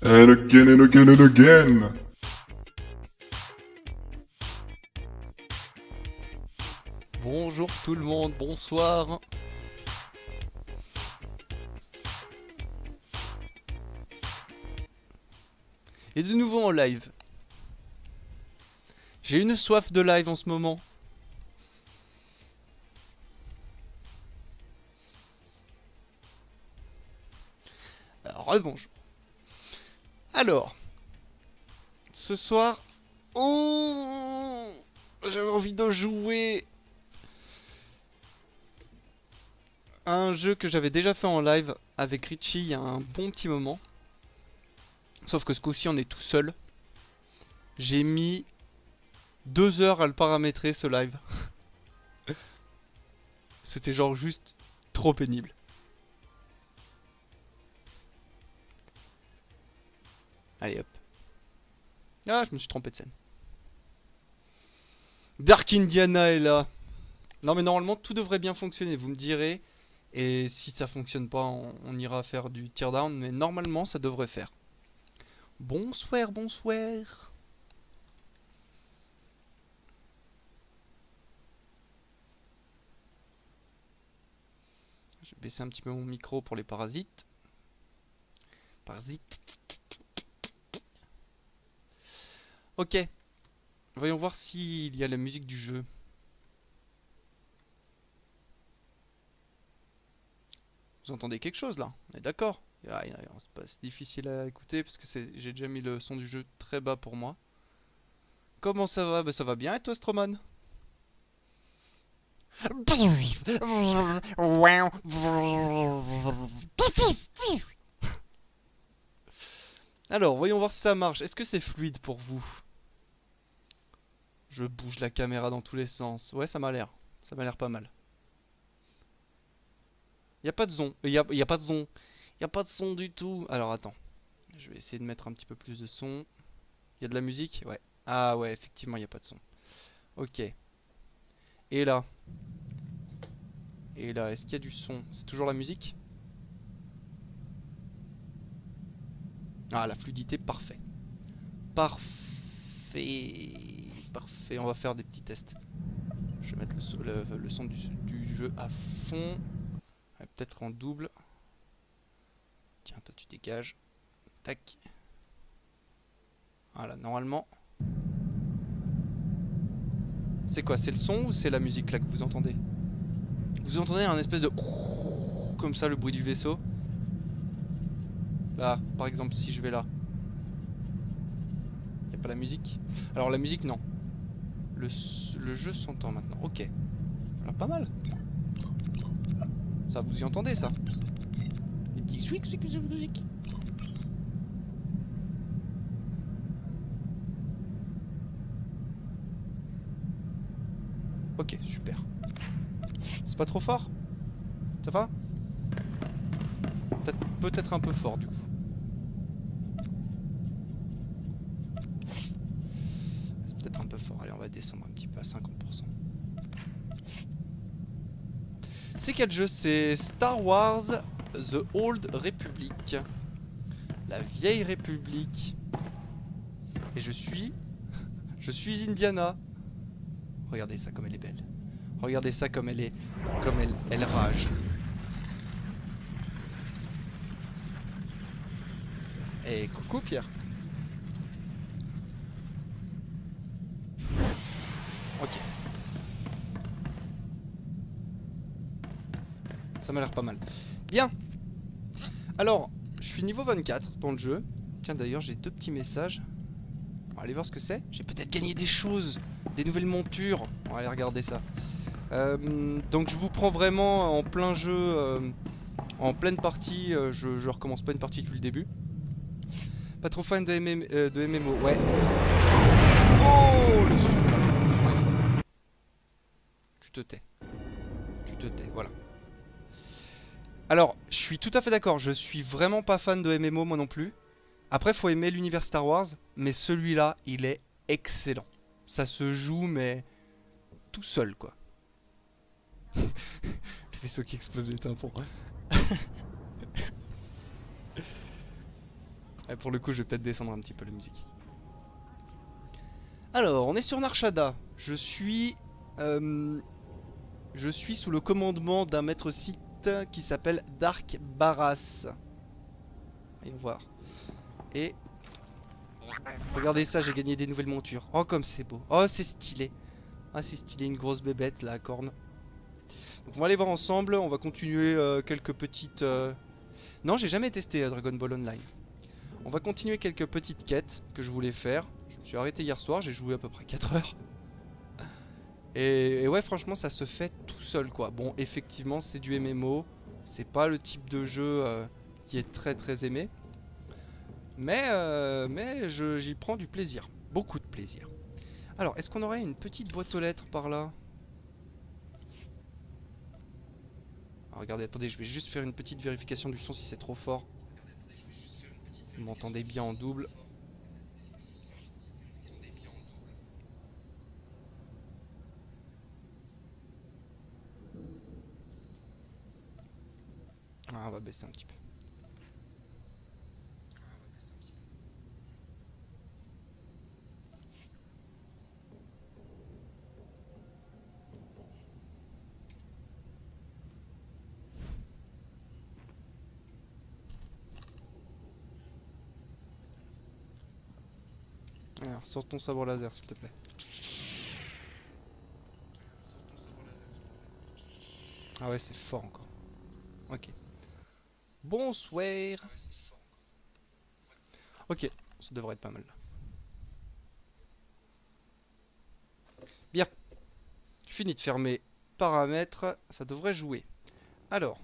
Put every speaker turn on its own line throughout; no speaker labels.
And again and again and again.
Bonjour tout le monde, bonsoir. Et de nouveau en live. J'ai une soif de live en ce moment. Rebonjour. Alors, ce soir, j'avais envie de jouer à un jeu que j'avais déjà fait en live avec Richie il y a un bon petit moment. Sauf que ce coup-ci, on est tout seul. J'ai mis 2 heures à le paramétrer ce live. C'était genre juste trop pénible. Allez hop. Ah, je me suis trompé de scène. Dark Indiana est là. Non mais normalement tout devrait bien fonctionner, vous me direz. Et si ça fonctionne pas, on ira faire du teardown. Mais normalement ça devrait faire. Bonsoir, bonsoir. Je vais baisser un petit peu mon micro pour les parasites. Parasites. Ok. Voyons voir s'il y a la musique du jeu. Vous entendez quelque chose là? On est d'accord? C'est pas si difficile à écouter parce que j'ai déjà mis le son du jeu très bas pour moi. Comment ça va? Bah ça va bien et toi Stroman? Alors, voyons voir si ça marche. Est-ce que c'est fluide pour vous? Je bouge la caméra dans tous les sens. Ouais, ça m'a l'air. Ça m'a l'air pas mal. Y a pas de son. Y a pas de son. Y a pas de son du tout. Alors attends. Je vais essayer de mettre un petit peu plus de son. Y a de la musique? Ouais. Ah ouais, effectivement, y a pas de son. Ok. Et là? Et là, est-ce qu'il y a du son? C'est toujours la musique? Ah, la fluidité, parfait. Parfait. Parfait, on va faire des petits tests. Je vais mettre le son du jeu à fond. Ouais, peut-être en double. Tiens, toi tu dégages. Tac. Voilà, normalement. C'est quoi? C'est le son ou c'est la musique là que vous entendez? Vous entendez un espèce de... Comme ça, le bruit du vaisseau. Là, par exemple, si je vais là. Y a pas la musique? Alors la musique, non. Le jeu s'entend maintenant. Ok. Alors pas mal. Ça, vous y entendez ça? Les petits swicks, musique. Ok, super. C'est pas trop fort? Ça va? Peut-être un peu fort du coup. C'est peut-être un peu fort. Allez, on va descendre un petit peu à 50%. C'est quel jeu? C'est Star Wars The Old Republic. La vieille République. Et je suis Indiana. Regardez ça comme elle est belle. Regardez ça comme elle est... Comme elle rage. Et coucou Pierre. Ok. Ça m'a l'air pas mal. Bien. Alors, je suis niveau 24 dans le jeu. Tiens, d'ailleurs, j'ai 2 petits messages. On va aller voir ce que c'est. J'ai peut-être gagné des choses. Des nouvelles montures. On va aller regarder ça. Donc je vous prends vraiment en plein jeu, en pleine partie. Je recommence pas une partie depuis le début. Pas trop fan de MMO, ouais. Oh, le son est fort. Tu te tais. Tu te tais, voilà. Alors, je suis tout à fait d'accord. Je suis vraiment pas fan de MMO, moi non plus. Après, faut aimer l'univers Star Wars. Mais celui-là, il est excellent. Ça se joue, mais tout seul, quoi. Le vaisseau qui explose les tympans. Ouais, pour le coup, je vais peut-être descendre un petit peu la musique. Alors, on est sur Narshada. Je suis sous le commandement d'un maître site qui s'appelle Dark Barras. Voyons voir. Et regardez ça, j'ai gagné des nouvelles montures. Oh, comme c'est beau. Oh, c'est stylé. Ah, c'est stylé, une grosse bébête là, à cornes. Donc, on va aller voir ensemble. On va continuer quelques petites. Non, j'ai jamais testé Dragon Ball Online. On va continuer quelques petites quêtes que je voulais faire. Je me suis arrêté hier soir, j'ai joué à peu près 4 heures. Et ouais, franchement, ça se fait tout seul quoi. Bon, effectivement, c'est du MMO. C'est pas le type de jeu qui est très très aimé. Mais j'y prends du plaisir. Beaucoup de plaisir. Alors, est-ce qu'on aurait une petite boîte aux lettres par là? Ah, regardez, attendez, je vais juste faire une petite vérification du son si c'est trop fort. Vous m'entendez bien en double. Ah, on va baisser un petit peu. Alors, sors ton sabre laser, s'il te plaît. Ah ouais, c'est fort encore. Ok. Bonsoir. Ok, ça devrait être pas mal. Bien. Fini de faire mes paramètres. Ça devrait jouer. Alors.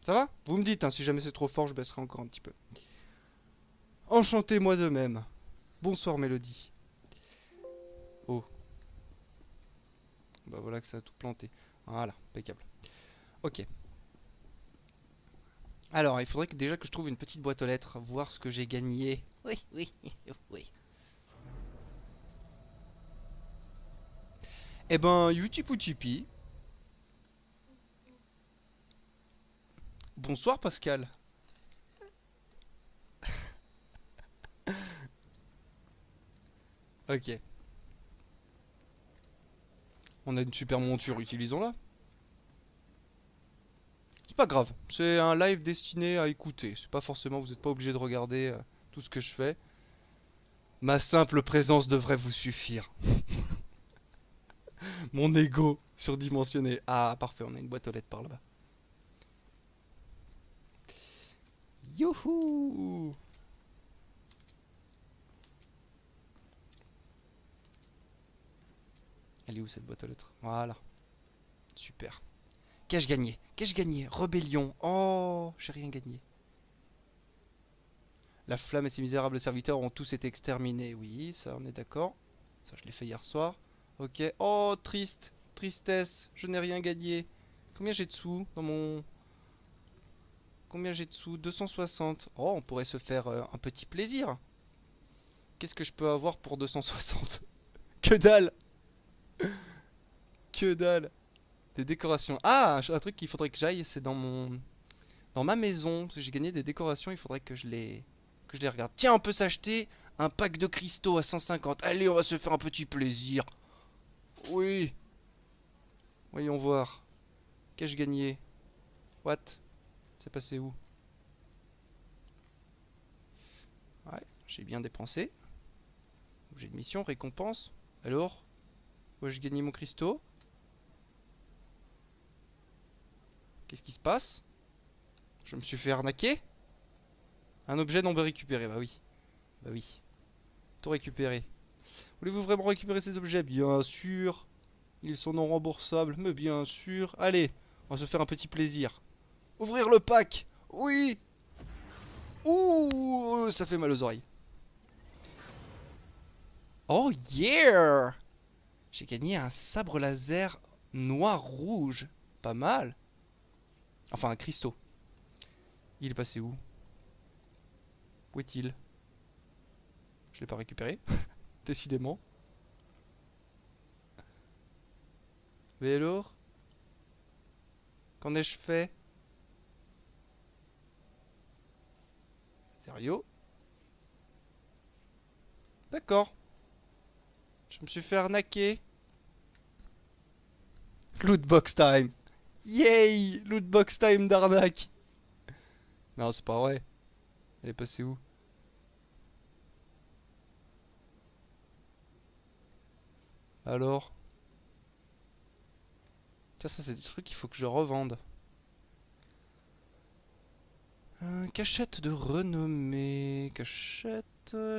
Ça va? Vous me dites, hein, si jamais c'est trop fort, je baisserai encore un petit peu. Enchantez-moi de même. Bonsoir, Mélodie. Oh. Bah voilà que ça a tout planté. Voilà, impeccable. Ok. Alors, il faudrait déjà que je trouve une petite boîte aux lettres, voir ce que j'ai gagné. Oui, oui, oui. Eh ben, Utipuchipi. Bonsoir, Pascal. Ok. On a une super monture, utilisons-la. C'est pas grave, c'est un live destiné à écouter. C'est pas forcément, vous n'êtes pas obligé de regarder tout ce que je fais. Ma simple présence devrait vous suffire. Mon ego surdimensionné. Ah, parfait, on a une boîte aux lettres par là-bas. Youhou! Elle est où cette boîte aux lettres? Voilà. Super. Qu'ai-je gagné? Qu'ai-je gagné? Rébellion. Oh, j'ai rien gagné. La flamme et ses misérables serviteurs ont tous été exterminés. Oui, ça, on est d'accord. Ça, je l'ai fait hier soir. Ok. Oh, triste. Tristesse. Je n'ai rien gagné. Combien j'ai de sous dans mon... Combien j'ai de sous? 260. Oh, on pourrait se faire un petit plaisir. Qu'est-ce que je peux avoir pour 260? Que dalle! Que dalle! Des décorations. Ah, un truc qu'il faudrait que j'aille, c'est dans mon... Dans ma maison, parce que j'ai gagné des décorations, il faudrait que je les regarde. Tiens, on peut s'acheter un pack de cristaux à 150. Allez, on va se faire un petit plaisir. Oui. Voyons voir. Qu'ai-je gagné? What? C'est passé où? Ouais, j'ai bien dépensé. Objet de mission, récompense. Alors? Où ai-je gagné mon cristaux? Qu'est-ce qui se passe? Je me suis fait arnaquer? Un objet non récupéré, bah oui. Bah oui. Tout récupéré. Voulez-vous vraiment récupérer ces objets? Bien sûr. Ils sont non remboursables, mais bien sûr. Allez, on va se faire un petit plaisir. Ouvrir le pack. Oui. Ouh, ça fait mal aux oreilles. Oh yeah. J'ai gagné un sabre laser noir-rouge. Pas mal. Enfin, un cristaux. Il est passé où? Où est-il? Je l'ai pas récupéré. Décidément. Mais alors? Qu'en ai-je fait? Sérieux? D'accord. Je me suis fait arnaquer. Lootbox time. Yay! Lootbox time d'arnaque. Non, c'est pas vrai. Elle est passée où? Alors? Tiens, ça c'est des trucs qu'il faut que je revende. Cachette de renommée. Cachette.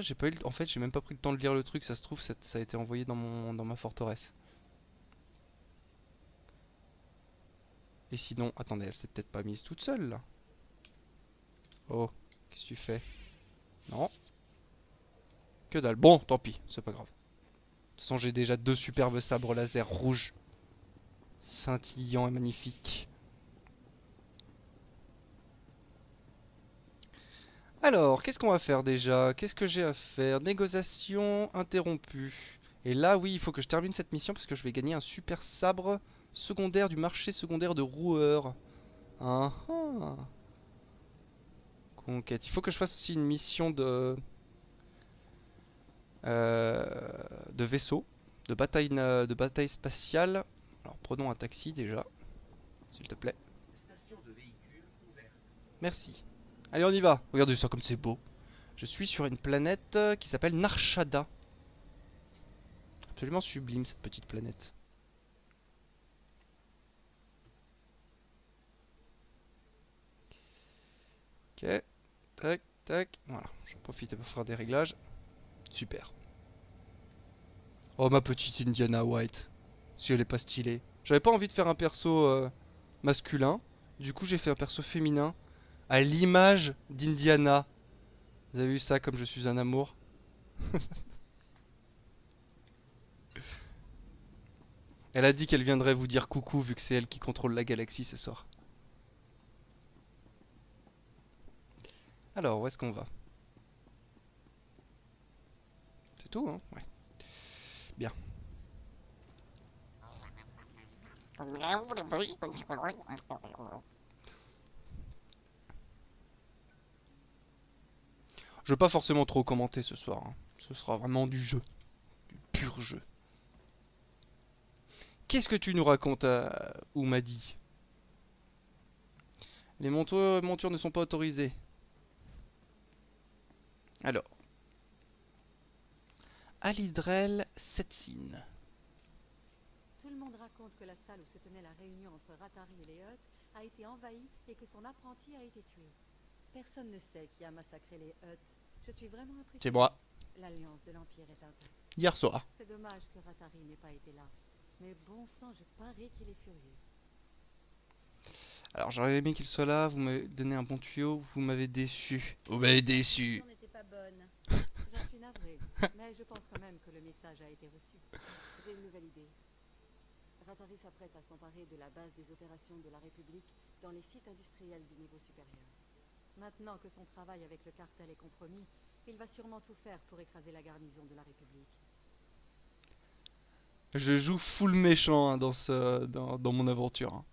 J'ai pas eu le... En fait, j'ai même pas pris le temps de lire le truc. Ça se trouve, ça a été envoyé dans ma forteresse. Et sinon, attendez, elle s'est peut-être pas mise toute seule là. Oh, qu'est-ce que tu fais? Non. Que dalle. Bon, tant pis, c'est pas grave. De toute façon, j'ai déjà 2 superbes sabres laser rouges. Scintillants et magnifiques. Alors, qu'est-ce qu'on va faire déjà? Qu'est-ce que j'ai à faire? Négociation interrompue. Et là, oui, il faut que je termine cette mission parce que je vais gagner un super sabre secondaire du marché secondaire de roueur. Ah ah. Conquête. Il faut que je fasse aussi une mission de vaisseau, de bataille spatiale. Alors, prenons un taxi déjà, s'il te plaît. Merci. Allez, on y va. Regardez ça comme c'est beau. Je suis sur une planète qui s'appelle Narshada. Absolument sublime cette petite planète. Ok. Tac, tac. Voilà. J'en profite pour faire des réglages. Super. Oh, ma petite Indiana White. Si elle est pas stylée. J'avais pas envie de faire un perso masculin. Du coup, j'ai fait un perso féminin. À l'image d'Indiana. Vous avez vu ça comme je suis un amour? Elle a dit qu'elle viendrait vous dire coucou vu que c'est elle qui contrôle la galaxie ce soir. Alors, où est-ce qu'on va? C'est tout, hein? Ouais. Bien. Je veux pas forcément trop commenter ce soir, hein. Ce sera vraiment du jeu. Du pur jeu. Qu'est-ce que tu nous racontes à Oumadi? Les montures ne sont pas autorisées. Alors. Alidrel Setsin.
Tout le monde raconte que la salle où se tenait la réunion entre Ratari et les Hutt a été envahie et que son apprenti a été tué. Personne ne sait qui a massacré les Hutt. Je suis vraiment impressionnée.
C'est moi.
L'alliance de l'Empire est intacte.
Hier soir.
C'est dommage que Ratari n'ait pas été là. Mais bon sang, je parie qu'il est furieux.
Alors j'aurais aimé qu'il soit là, vous m'avez donné un bon tuyau, vous m'avez déçu. Vous m'avez déçu.
La n'était pas bonne. J'en suis navrée, mais je pense quand même que le message a été reçu. J'ai une nouvelle idée. Ratari s'apprête à s'emparer de la base des opérations de la République dans les sites industriels du niveau supérieur. Maintenant que son travail avec le cartel est compromis, il va sûrement tout faire pour écraser la garnison de la République.
Je joue full méchant hein, dans mon aventure. Hein.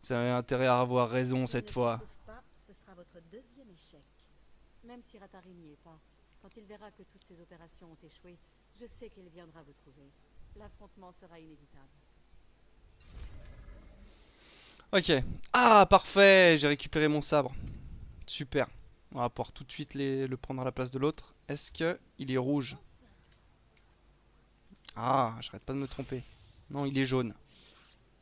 Vous avez intérêt à avoir raison cette fois.
Pas, ce sera votre deuxième échec. Même si Ratari n'y est pas, quand il verra que toutes ces opérations ont échoué, je sais qu'il viendra vous trouver. L'affrontement sera inévitable.
Ok. Ah, parfait. J'ai récupéré mon sabre. Super. On va pouvoir tout de suite le prendre à la place de l'autre. Est-ce que il est rouge? Ah, j'arrête pas de me tromper. Non, il est jaune.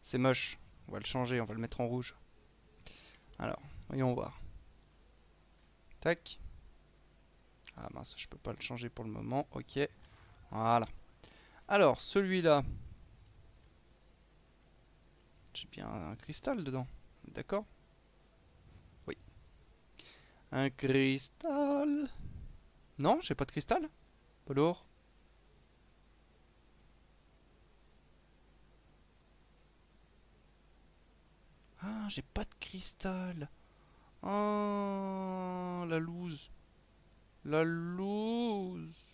C'est moche. On va le changer, on va le mettre en rouge. Alors, voyons voir. Tac. Ah mince, je peux pas le changer pour le moment. Ok. Voilà. Alors, celui-là. J'ai bien un cristal dedans. D'accord? Oui. Un cristal. Non, j'ai pas de cristal. Alors? Ah, j'ai pas de cristal. Ah, la loose. La loose.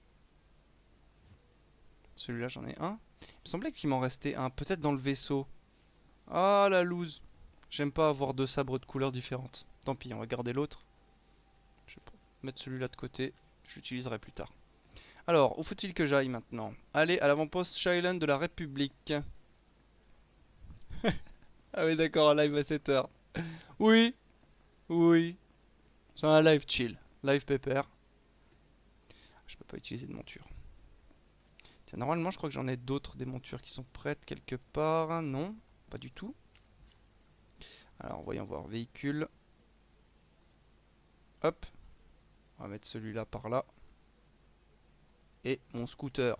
Celui-là, j'en ai un. Il me semblait qu'il m'en restait un. Peut-être dans le vaisseau. Ah, la loose. J'aime pas avoir 2 sabres de couleurs différentes. Tant pis, on va garder l'autre. mettre celui-là de côté. J'utiliserai plus tard. Alors, où faut-il que j'aille maintenant? Allez à l'avant-poste Shyland de la République. Ah oui, d'accord, un live à 7h. Oui, oui. C'est un live chill. Live pépère. Je peux pas utiliser de monture. Tiens, normalement, je crois que j'en ai d'autres, des montures qui sont prêtes quelque part. Non, pas du tout. Alors, voyons voir. Véhicule. Hop. On va mettre celui-là par là. Et mon scooter.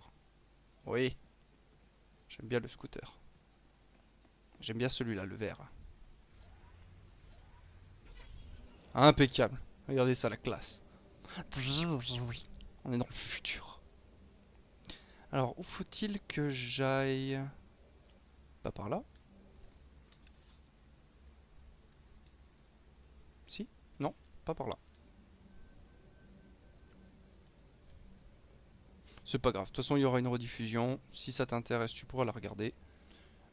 Oui. J'aime bien le scooter. J'aime bien celui-là, le vert. Impeccable. Regardez ça, la classe. On est dans le futur. Alors, où faut-il que j'aille? Pas par là? Si? Non, pas par là. C'est pas grave. De toute façon, il y aura une rediffusion. Si ça t'intéresse, tu pourras la regarder.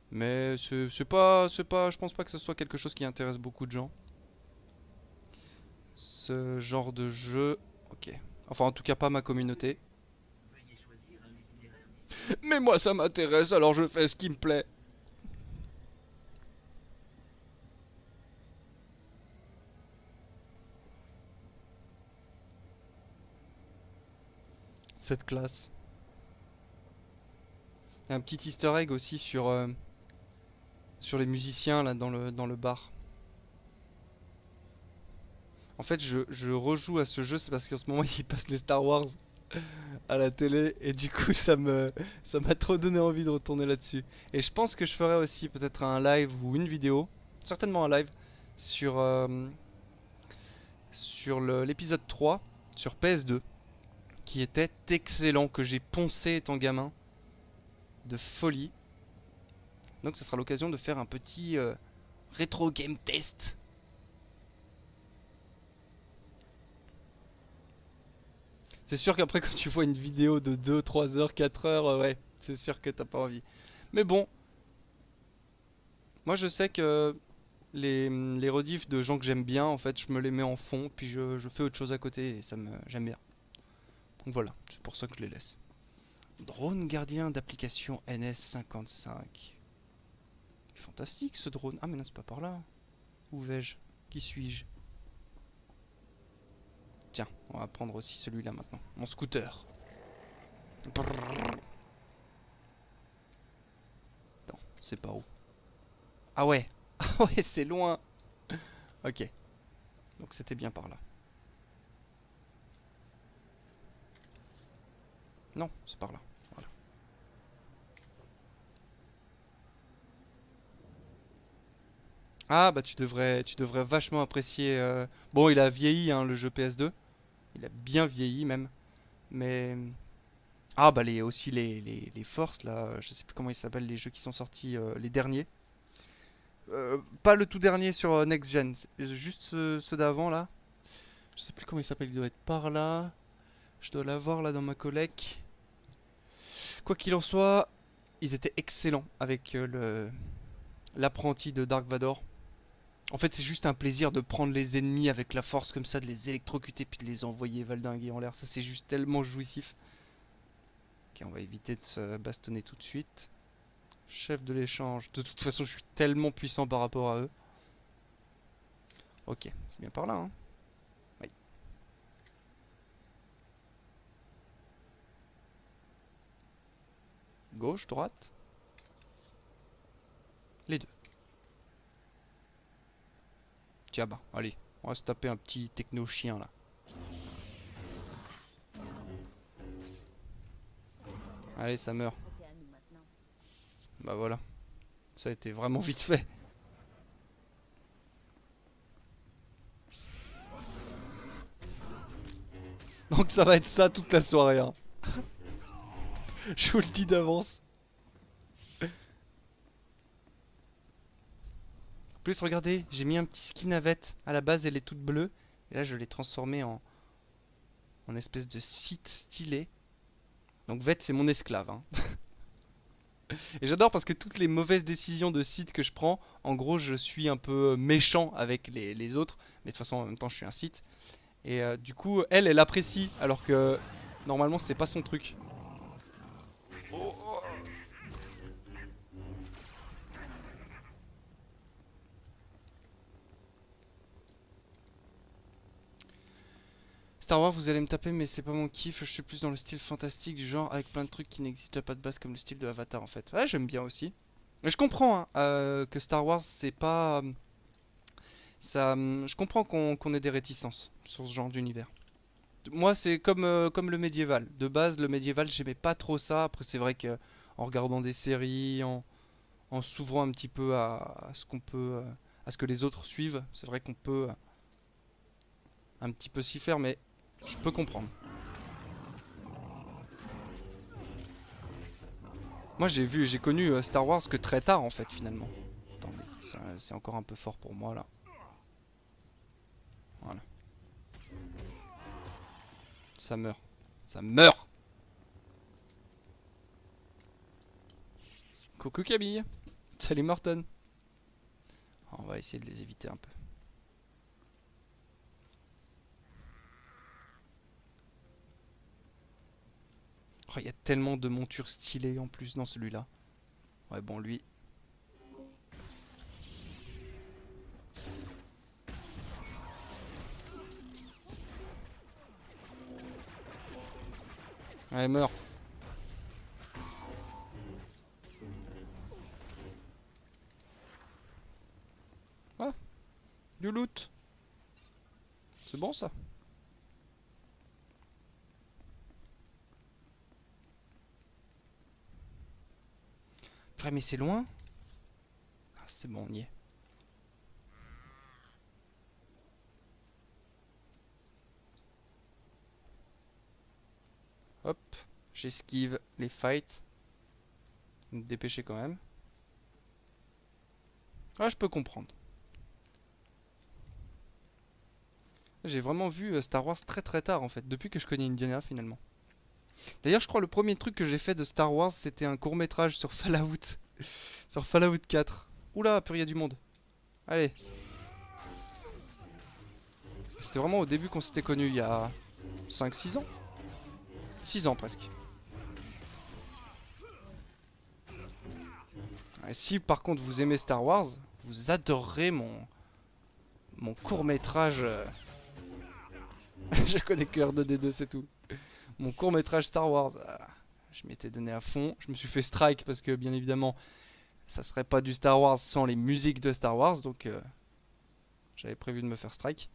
Mais c'est pas, je pense pas que ce soit quelque chose qui intéresse beaucoup de gens. Ce genre de jeu. Ok. Enfin, en tout cas, pas ma communauté. Mais moi, ça m'intéresse, alors je fais ce qui me plaît. Cette classe. Il y a un petit easter egg aussi sur les musiciens là dans le bar. En fait, je rejoue à ce jeu, c'est parce qu'en ce moment il passe les Star Wars à la télé et du coup ça m'a trop donné envie de retourner là-dessus. Et je pense que je ferai aussi peut-être un live ou une vidéo, certainement un live sur l'épisode 3 sur PS2 qui était excellent, que j'ai poncé étant gamin de folie. Donc ça sera l'occasion de faire un petit rétro game test. C'est sûr qu'après quand tu vois une vidéo de 2, 3 heures, 4 heures, ouais, c'est sûr que t'as pas envie. Mais bon, moi je sais que les rediffs de gens que j'aime bien, en fait, je me les mets en fond, puis je fais autre chose à côté et j'aime bien. Donc voilà, c'est pour ça que je les laisse. Drone gardien d'application NS55. Fantastique ce drone. Ah mais non, c'est pas par là. Où vais-je? Qui suis-je? Tiens, on va prendre aussi celui-là maintenant. Mon scooter. Brrr. Non, c'est pas où. Ah ouais. Ah ouais, c'est loin. Ok. Donc c'était bien par là. Non, c'est par là. Voilà. Ah bah tu devrais vachement apprécier. Bon, il a vieilli hein, le jeu PS2. Il a bien vieilli même. Mais ah bah aussi les forces là, je sais plus comment ils s'appellent les jeux qui sont sortis les derniers. Pas le tout dernier sur Next Gen, juste ceux d'avant là. Je sais plus comment il s'appelle, il doit être par là. Je dois l'avoir là dans ma collecte. Quoi qu'il en soit, ils étaient excellents avec l'apprenti de Dark Vador. En fait, c'est juste un plaisir de prendre les ennemis avec la force comme ça, de les électrocuter puis de les envoyer valdinguer en l'air. Ça, c'est juste tellement jouissif. Ok, on va éviter de se bastonner tout de suite. Chef de l'échange. De toute façon, je suis tellement puissant par rapport à eux. Ok, c'est bien par là, hein. Oui. Gauche, droite. Les deux. Tiens bah, allez, on va se taper un petit techno chien là. Allez, ça meurt. Bah voilà. Ça a été vraiment vite fait. Donc ça va être ça toute la soirée, hein. Je vous le dis d'avance. En plus, regardez, j'ai mis un petit skin à Vette. À la base, elle est toute bleue. Et là, je l'ai transformée en espèce de site stylé. Donc Vette, c'est mon esclave, hein. Et j'adore parce que toutes les mauvaises décisions de site que je prends, en gros, je suis un peu méchant avec les autres. Mais de toute façon, en même temps, je suis un site. Et du coup, elle apprécie, alors que normalement, c'est pas son truc. Oh, oh. Star Wars, vous allez me taper, mais c'est pas mon kiff. Je suis plus dans le style fantastique du genre, avec plein de trucs qui n'existent pas de base, comme le style de Avatar en fait. Ouais, j'aime bien aussi. Mais je comprends hein, que Star Wars, c'est pas. Je comprends qu'on ait des réticences sur ce genre d'univers. Moi, c'est comme le médiéval. De base, le médiéval, j'aimais pas trop ça. Après, c'est vrai que en regardant des séries, en s'ouvrant un petit peu à ce qu'on peut, à ce que les autres suivent, c'est vrai qu'on peut un petit peu s'y faire, mais je peux comprendre. Moi, j'ai connu Star Wars que très tard, en fait, finalement. Attendez, c'est encore un peu fort pour moi là. Voilà. Ça meurt. Ça meurt. Coucou Camille. Salut Morton. On va essayer de les éviter un peu. Oh, il y a tellement de montures stylées en plus dans celui-là. Ouais, bon, lui. Allez, meurs. Ah, du loot. C'est bon ça. Frère, mais c'est loin. Ah, c'est bon, on y est. Hop, j'esquive les fights. Me dépêcher quand même. Ah, je peux comprendre. J'ai vraiment vu Star Wars très très tard en fait, depuis que je connais Indiana finalement. D'ailleurs, je crois le premier truc que j'ai fait de Star Wars, c'était un court métrage sur Fallout. Sur Fallout 4. Oula, purée, il y a du monde. Allez. C'était vraiment au début qu'on s'était connus, il y a 5-6 ans. 6 ans presque. Et si par contre vous aimez Star Wars, vous adorerez mon court métrage. Je connais que R2D2, c'est tout. Mon court métrage Star Wars. Voilà. Je m'étais donné à fond. Je me suis fait strike parce que bien évidemment, ça serait pas du Star Wars sans les musiques de Star Wars. Donc j'avais prévu de me faire strike.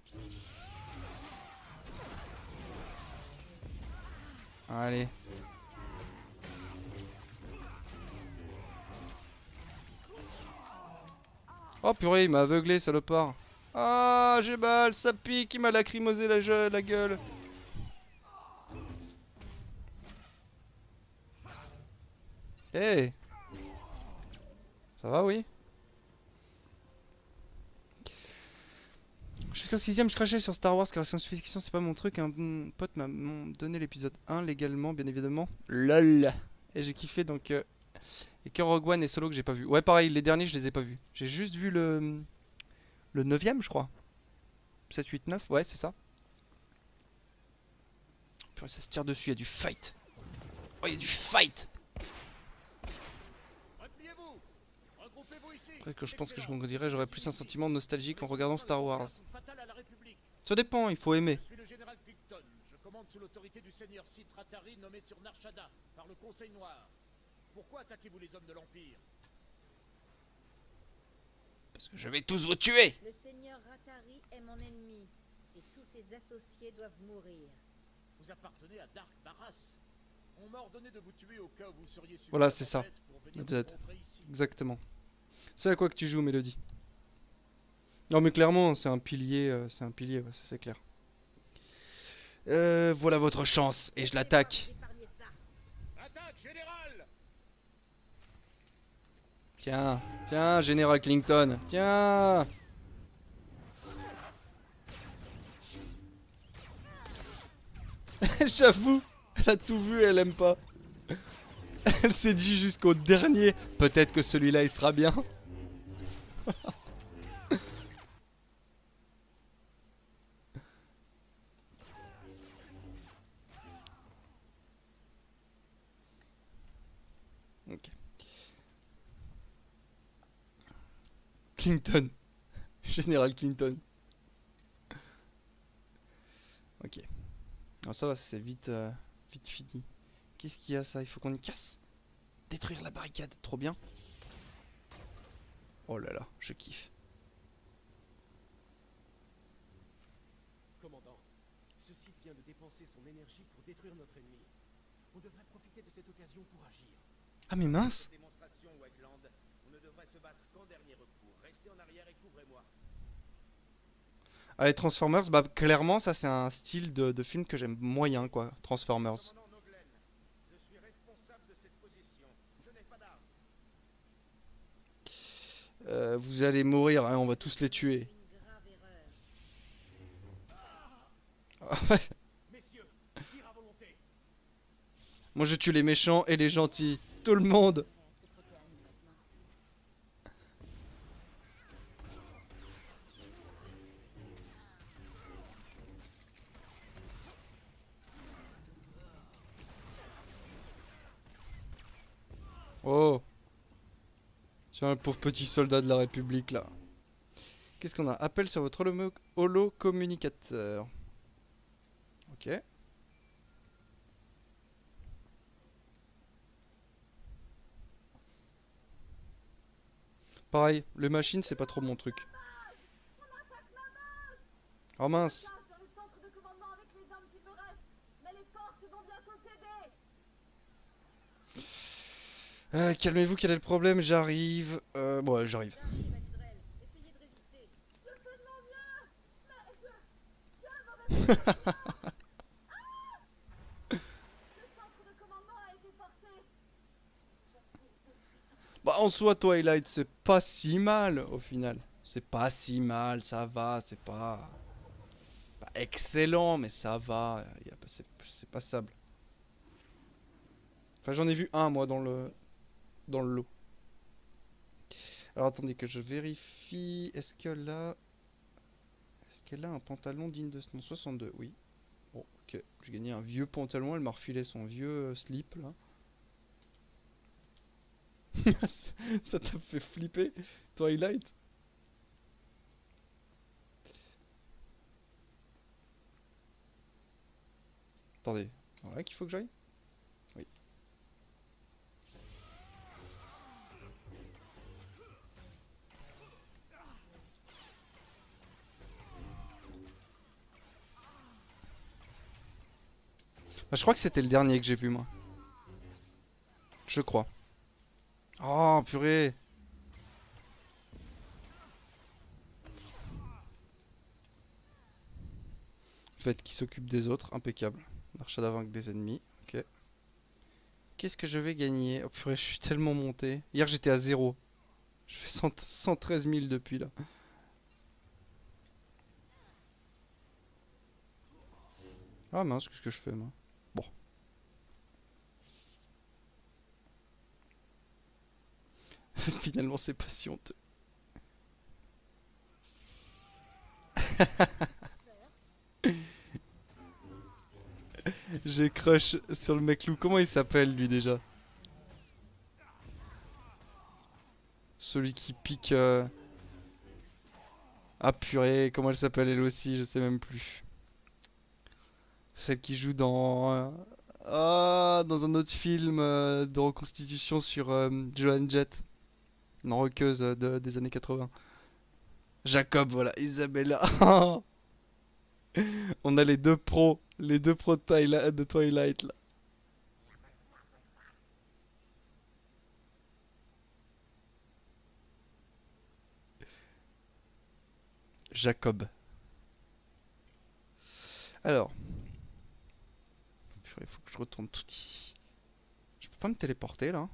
Allez. Oh purée, il m'a aveuglé, salopard. Ah, j'ai mal, ça pique, il m'a lacrymosé la gueule. Eh hey. Ça va, oui. Jusqu'à 6ème, je crachais sur Star Wars car la science-fiction c'est pas mon truc. Un pote m'a donné l'épisode 1 légalement, bien évidemment. LOL. Et j'ai kiffé donc. Et que Rogue One et Solo que j'ai pas vu. Ouais, pareil, les derniers je les ai pas vus. J'ai juste vu le 9ème, je crois. 7, 8, 9, ouais, c'est ça. Purée, ça se tire dessus, il y a du fight. Oh, il y a du fight. Après que je pense que je dirais, j'aurais plus un sentiment nostalgique en regardant Star Wars. Ça dépend, il faut aimer.
Je suis le général Picton. Je commande sous l'autorité du seigneur Sith Ratari nommé sur Nar Shaddaa par le Conseil Noir. Pourquoi attaquez-vous les hommes de l'Empire?
Parce que je vais tous vous tuer.
Le seigneur Ratari est mon ennemi, et tous ses associés doivent mourir.
Vous appartenez à Dark Barras. On m'a ordonné de vous tuer au cas où vous seriez suffisamment
Voilà, c'est ça.
bête pour venir
Dead.
me rencontrer ici.
Exactement. C'est à quoi que tu joues, Mélodie. Non mais clairement, c'est un pilier, ouais, ça c'est clair. Voilà votre chance, et je l'attaque.
Épargnez ça.
Attaque, général!
Tiens, tiens, Général Clinton, tiens. J'avoue, elle a tout vu et elle aime pas. Elle s'est dit jusqu'au dernier, peut-être que celui-là il sera bien. Clinton. Général Clinton. Ok. Alors ça va, c'est vite, vite fini. Qu'est-ce qu'il y a ça? Il faut qu'on y casse. Détruire la barricade, trop bien. Oh là là, je kiffe.
Commandant, ce site vient de dépenser son énergie pour détruire notre ennemi. On devrait profiter de cette occasion pour agir.
Ah mais mince.
Démonstration, Wegland. On ne devrait se battre qu'en dernier recours. Restez en arrière et couvrez-moi.
Allez, Transformers, bah clairement ça c'est un style de film que j'aime moyen quoi, Transformers.
Commandant Noglen, je suis responsable de cette position. Je n'ai pas d'armes.
Vous allez mourir, hein, on va tous les tuer.
Une grave erreur.
Messieurs, tir à volonté.
Moi je tue les méchants et les gentils. Tout le monde.
Se frotter à nous maintenant.
Oh. Tiens, le pauvre petit soldat de la République là. Qu'est-ce qu'on a? Appel sur votre holocommunicateur. Ok. Pareil, les machines c'est pas trop mon truc. Oh mince.
Dans le centre de commandement avec les hommes qui me restent. Mais les portes vont bientôt céder.
Calmez-vous, quel est le problème? J'arrive. Bon, j'arrive.
J'arrive, Adrel. Essayez de résister.
Je fais de mon mieux. Mais j'ai un mauvais Le centre de commandement a été forcé.
Bah en soi Twilight c'est pas si mal au final. C'est pas si mal, ça va, c'est pas excellent mais ça va, c'est passable. Enfin j'en ai vu un moi dans le lot. Alors attendez que je vérifie, est-ce qu'elle a un pantalon digne de ce nom? 62, oui. Bon ok, j'ai gagné un vieux pantalon, elle m'a refilé son vieux slip là. Ça t'a fait flipper, Twilight? Attendez, voilà qu'il faut que j'aille? Oui. Bah, je crois que c'était le dernier que j'ai vu moi. Je crois. Oh purée. Le fait qu'il s'occupe des autres, impeccable. Narshada vaincre des ennemis, ok. Qu'est-ce que je vais gagner? Oh purée, je suis tellement monté. Hier j'étais à 0. Je fais 113 000 depuis là. Ah mince, qu'est-ce que je fais moi? Bon. Finalement c'est pas si honteux. J'ai crush sur le mec loup. Comment il s'appelle lui déjà? Celui qui pique... Ah purée, comment elle s'appelle elle aussi? Je sais même plus. Celle qui joue dans... dans un autre film de reconstitution sur Joan Jett. Une roqueuse des années 80. Jacob, voilà, Isabella. On a les deux pros de Twilight là. Jacob. Alors. Il faut que je retourne tout ici. Je peux pas me téléporter là.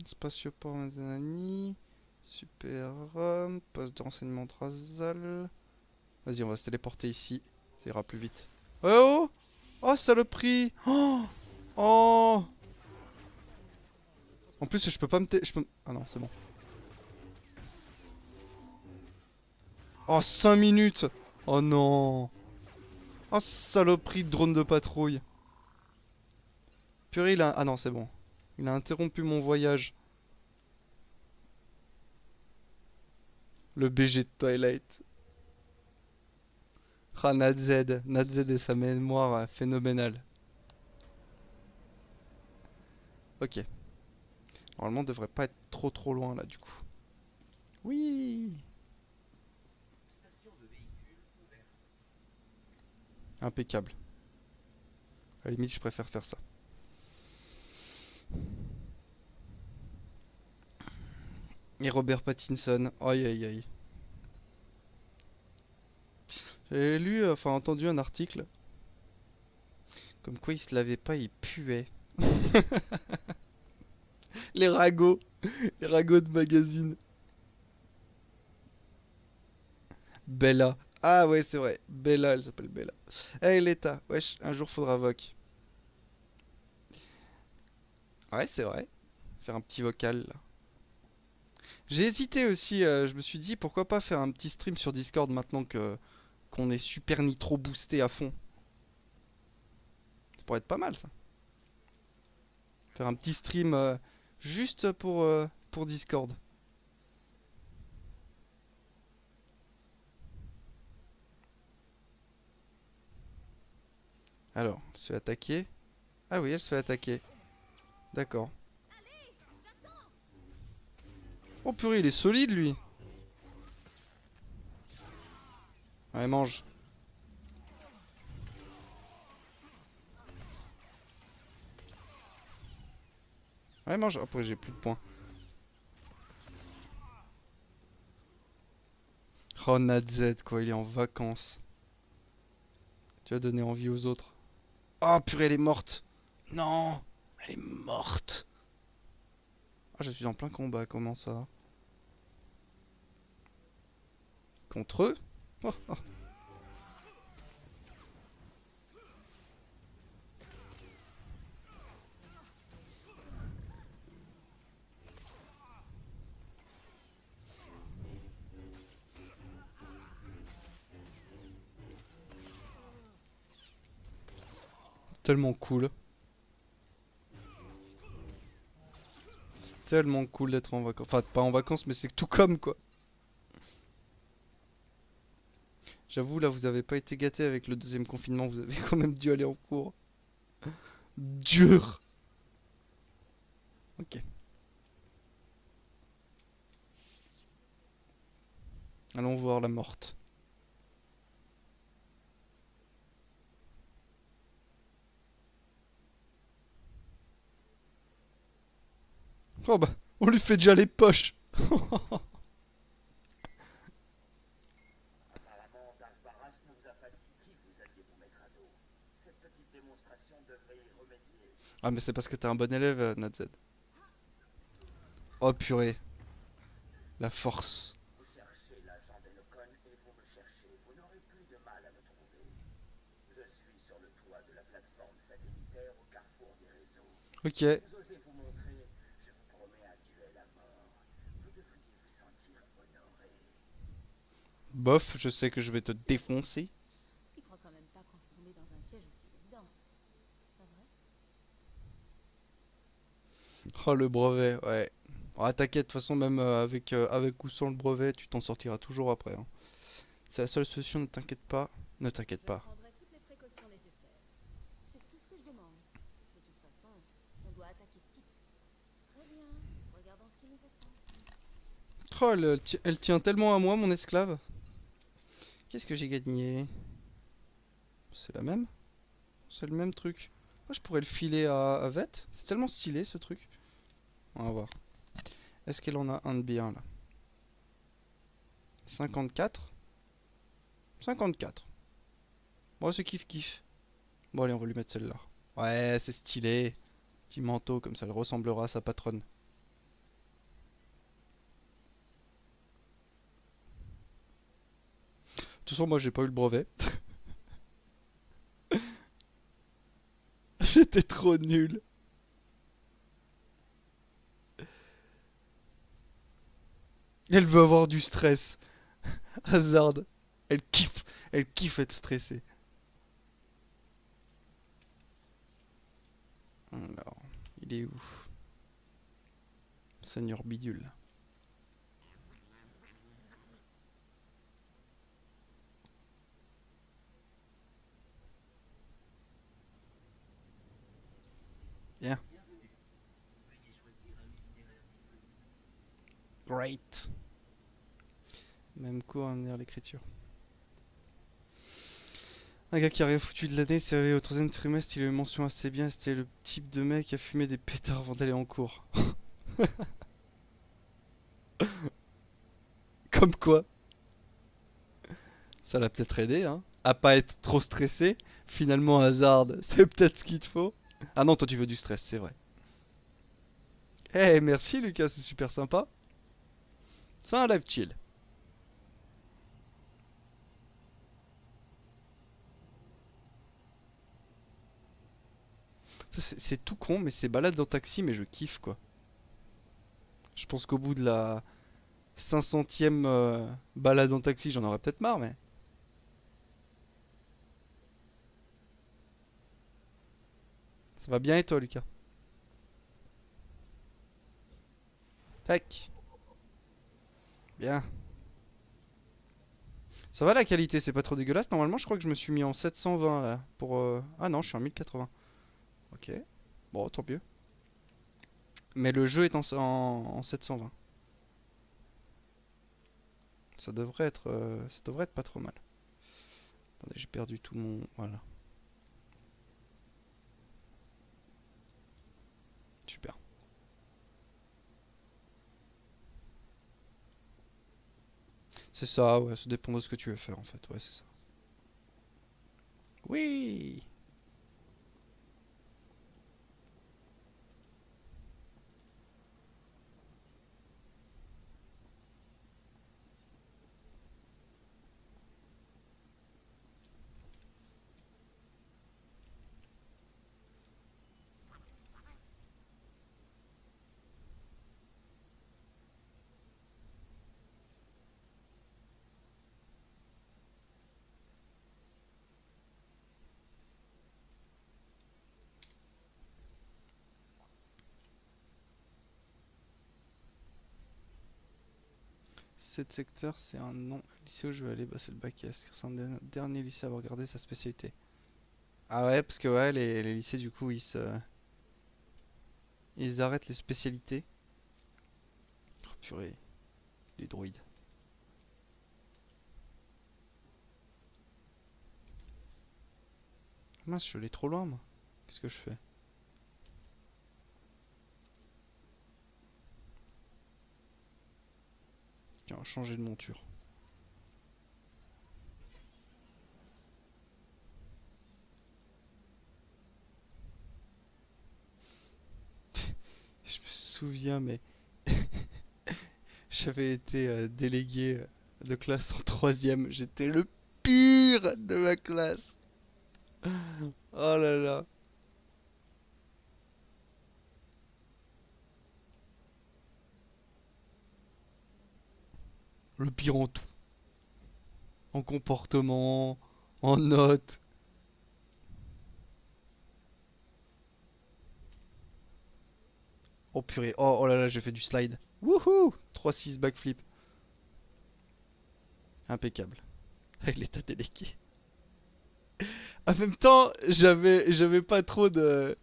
Spatioport Mazanani. Super. Poste de renseignement Drazal. Vas-y, on va se téléporter ici. Ça ira plus vite. Oh! Oh, saloperie! Oh! Oh! En plus, je peux pas me Ah non, c'est bon. Oh, 5 minutes! Oh non! Oh, saloperie de drone de patrouille. Purée, il a... Ah non, c'est bon. Il a interrompu mon voyage. Le BG de Twilight. Ah, Natzed. Natzed et sa mémoire phénoménale. Ok. Normalement, on devrait pas être trop loin là, du coup. Oui.
Station de véhicules ouverte.
Impeccable. À la limite, je préfère faire ça. Et Robert Pattinson. Aïe aïe aïe. J'ai lu, enfin entendu un article. Comme quoi il se lavait pas, il puait. Les ragots. Les ragots de magazine. Bella. Ah ouais, c'est vrai. Bella, elle s'appelle Bella. Hey l'État. Wesh, un jour faudra voc. Ouais, c'est vrai. Faire un petit vocal là. J'ai hésité aussi, je me suis dit pourquoi pas faire un petit stream sur Discord maintenant que qu'on est super nitro boosté à fond. Ça pourrait être pas mal ça. Faire un petit stream juste pour Discord. Alors, elle se fait attaquer. Ah oui, elle se fait attaquer. D'accord. Oh purée, il est solide lui. Ouais, mange. Ouais, mange. Après, j'ai plus de points. Oh, Natzed, quoi, il est en vacances. Tu vas donner envie aux autres. Oh purée, elle est morte. Non, elle est morte. Ah, je suis en plein combat, comment ça? Contre eux? Oh, oh. Tellement cool. C'est tellement cool d'être en vacances. Enfin, pas en vacances, mais c'est tout comme quoi. J'avoue, là, vous avez pas été gâtés avec le deuxième confinement. Vous avez quand même dû aller en cours. Dur. Ok. Allons voir la morte. Oh bah, on lui fait déjà les poches.
Apparemment, Darbaras ne vous a pas dit qui vous alliez vous mettre à dos. Cette petite démonstration devrait y remédier.
Ah, mais c'est parce que t'es un bon élève, Natzed. Oh purée. La force.
Vous cherchez l'agent d'Enocon et vous me cherchez. Vous n'aurez plus de mal à me trouver. Je suis sur le toit de la plateforme satellitaire au carrefour des réseaux.
Ok.
Si vous osez vous montrer, je vous promets un duel à mort. Vous devriez vous sentir honoré.
Bof, je sais que je vais te défoncer.
Il croit quand même pas qu'on est tombé dans un piège aussi évident. Pas vrai?
Oh, le brevet, ouais. Ah, t'inquiète, de toute façon, même avec ou sans le brevet, tu t'en sortiras toujours après, hein. C'est la seule solution, ne t'inquiète pas. Ne t'inquiète
Je
pas.
prendrai toutes les précautions nécessaires. C'est tout ce que je demande. De toute façon, on doit attaquer ce type. Très bien. Regardons ce qui nous attend.
Oh, elle tient tellement à moi, mon esclave. Qu'est-ce que j'ai gagné? C'est la même? C'est le même truc. Moi, je pourrais le filer à Vette. C'est tellement stylé, ce truc. On va voir. Est-ce qu'elle en a un de bien, là? 54. 54. Bon, c'est kiff-kiff. Bon, allez, on va lui mettre celle-là. Ouais, c'est stylé. Petit manteau, comme ça, elle ressemblera à sa patronne. De toute façon, moi, j'ai pas eu le brevet. J'étais trop nul. Elle veut avoir du stress. Hazard. Elle kiffe être stressée. Alors, il est où? Seigneur Bidule. Bien. Great. Même cours à venir l'écriture. Un gars qui a rien foutu de l'année, c'est arrivé au troisième trimestre, il a eu une mention assez bien, c'était le type de mec qui a fumé des pétards avant d'aller en cours. Comme quoi. Ça l'a peut-être aidé, hein. À pas être trop stressé. Finalement, Hazard, c'est peut-être ce qu'il te faut. Ah non, toi tu veux du stress, c'est vrai. Eh, merci Lucas, c'est super sympa. C'est un live chill. C'est tout con, mais c'est balade dans taxi, mais je kiffe quoi. Je pense qu'au bout de la 500e balade en taxi, j'en aurais peut-être marre, mais. Ça va bien et toi, Lucas? Tac. Bien. Ça va la qualité, c'est pas trop dégueulasse. Normalement, je crois que je me suis mis en 720 là. Pour. Ah non, je suis en 1080. Ok. Bon, tant mieux. Mais le jeu est en 720. Ça devrait être pas trop mal. Attendez, j'ai perdu tout mon. Voilà. Super. C'est ça, ouais, ça dépend de ce que tu veux faire en fait, ouais, c'est ça. Oui! Cet secteur, c'est un nom. Le lycée où je vais aller, bah, c'est le bac S. C'est un dernier lycée à avoir gardé sa spécialité. Ah ouais, parce que ouais, les lycées, du coup, ils arrêtent les spécialités. Oh purée, les droïdes. Mince, je suis allé trop loin, moi. Qu'est-ce que je fais? Tiens, on va changer de monture. Je me souviens, mais j'avais été délégué de classe en troisième. J'étais le pire de ma classe. Oh là là. Le pire en tout. En comportement, en notes. Oh purée. Oh, oh là là, j'ai fait du slide. Wouhou! 3-6 backflip. Impeccable. L'état délégué. En même temps, j'avais pas trop de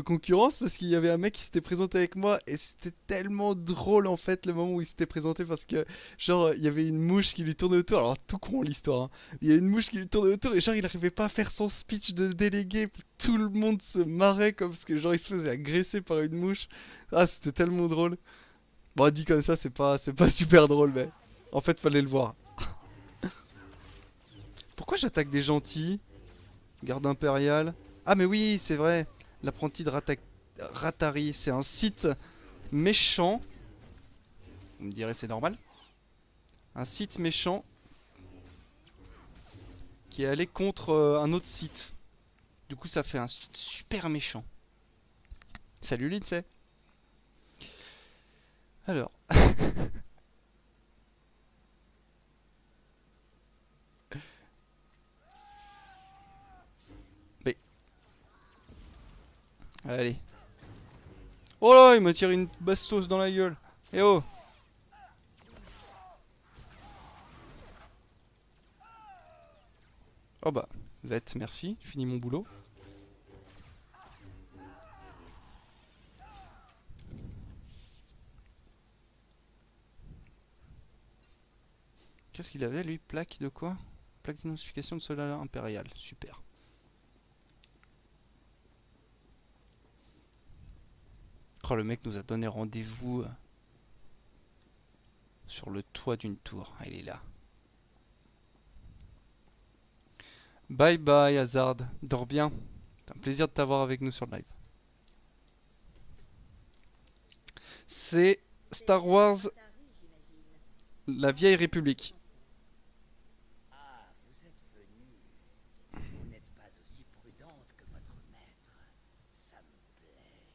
concurrence parce qu'il y avait un mec qui s'était présenté avec moi et c'était tellement drôle en fait le moment où il s'était présenté parce que genre il y avait une mouche qui lui tournait autour. Alors tout con l'histoire, hein. Il y a une mouche qui lui tournait autour et genre il arrivait pas à faire son speech de délégué. Tout le monde se marrait comme parce que genre il se faisait agresser par une mouche. Ah, c'était tellement drôle. Bon, dit comme ça, c'est pas super drôle, mais en fait fallait le voir. Pourquoi j'attaque des gentils? Garde impériale. Ah mais oui, c'est vrai. L'apprenti de Ratari, c'est un site méchant. Vous me direz c'est normal. Un site méchant qui est allé contre un autre site. Du coup ça fait un site super méchant. Salut Lindsay. Alors. Mais. Allez. Oh là, il m'a tiré une bastos dans la gueule. Eh oh. Oh bah, vite, merci, je finis mon boulot. Qu'est-ce qu'il avait lui? Plaque de quoi? Plaque d'identification de soldat impérial, super. Oh, le mec nous a donné rendez-vous sur le toit d'une tour. Ah, il est là. Bye bye Hazard, dors bien. C'est un plaisir de t'avoir avec nous sur le live. C'est Star Wars,
Atari, j'imagine.
la vieille République.
Ah, vous êtes venu. Vous n'êtes pas aussi prudente que votre maître. Ça me plaît.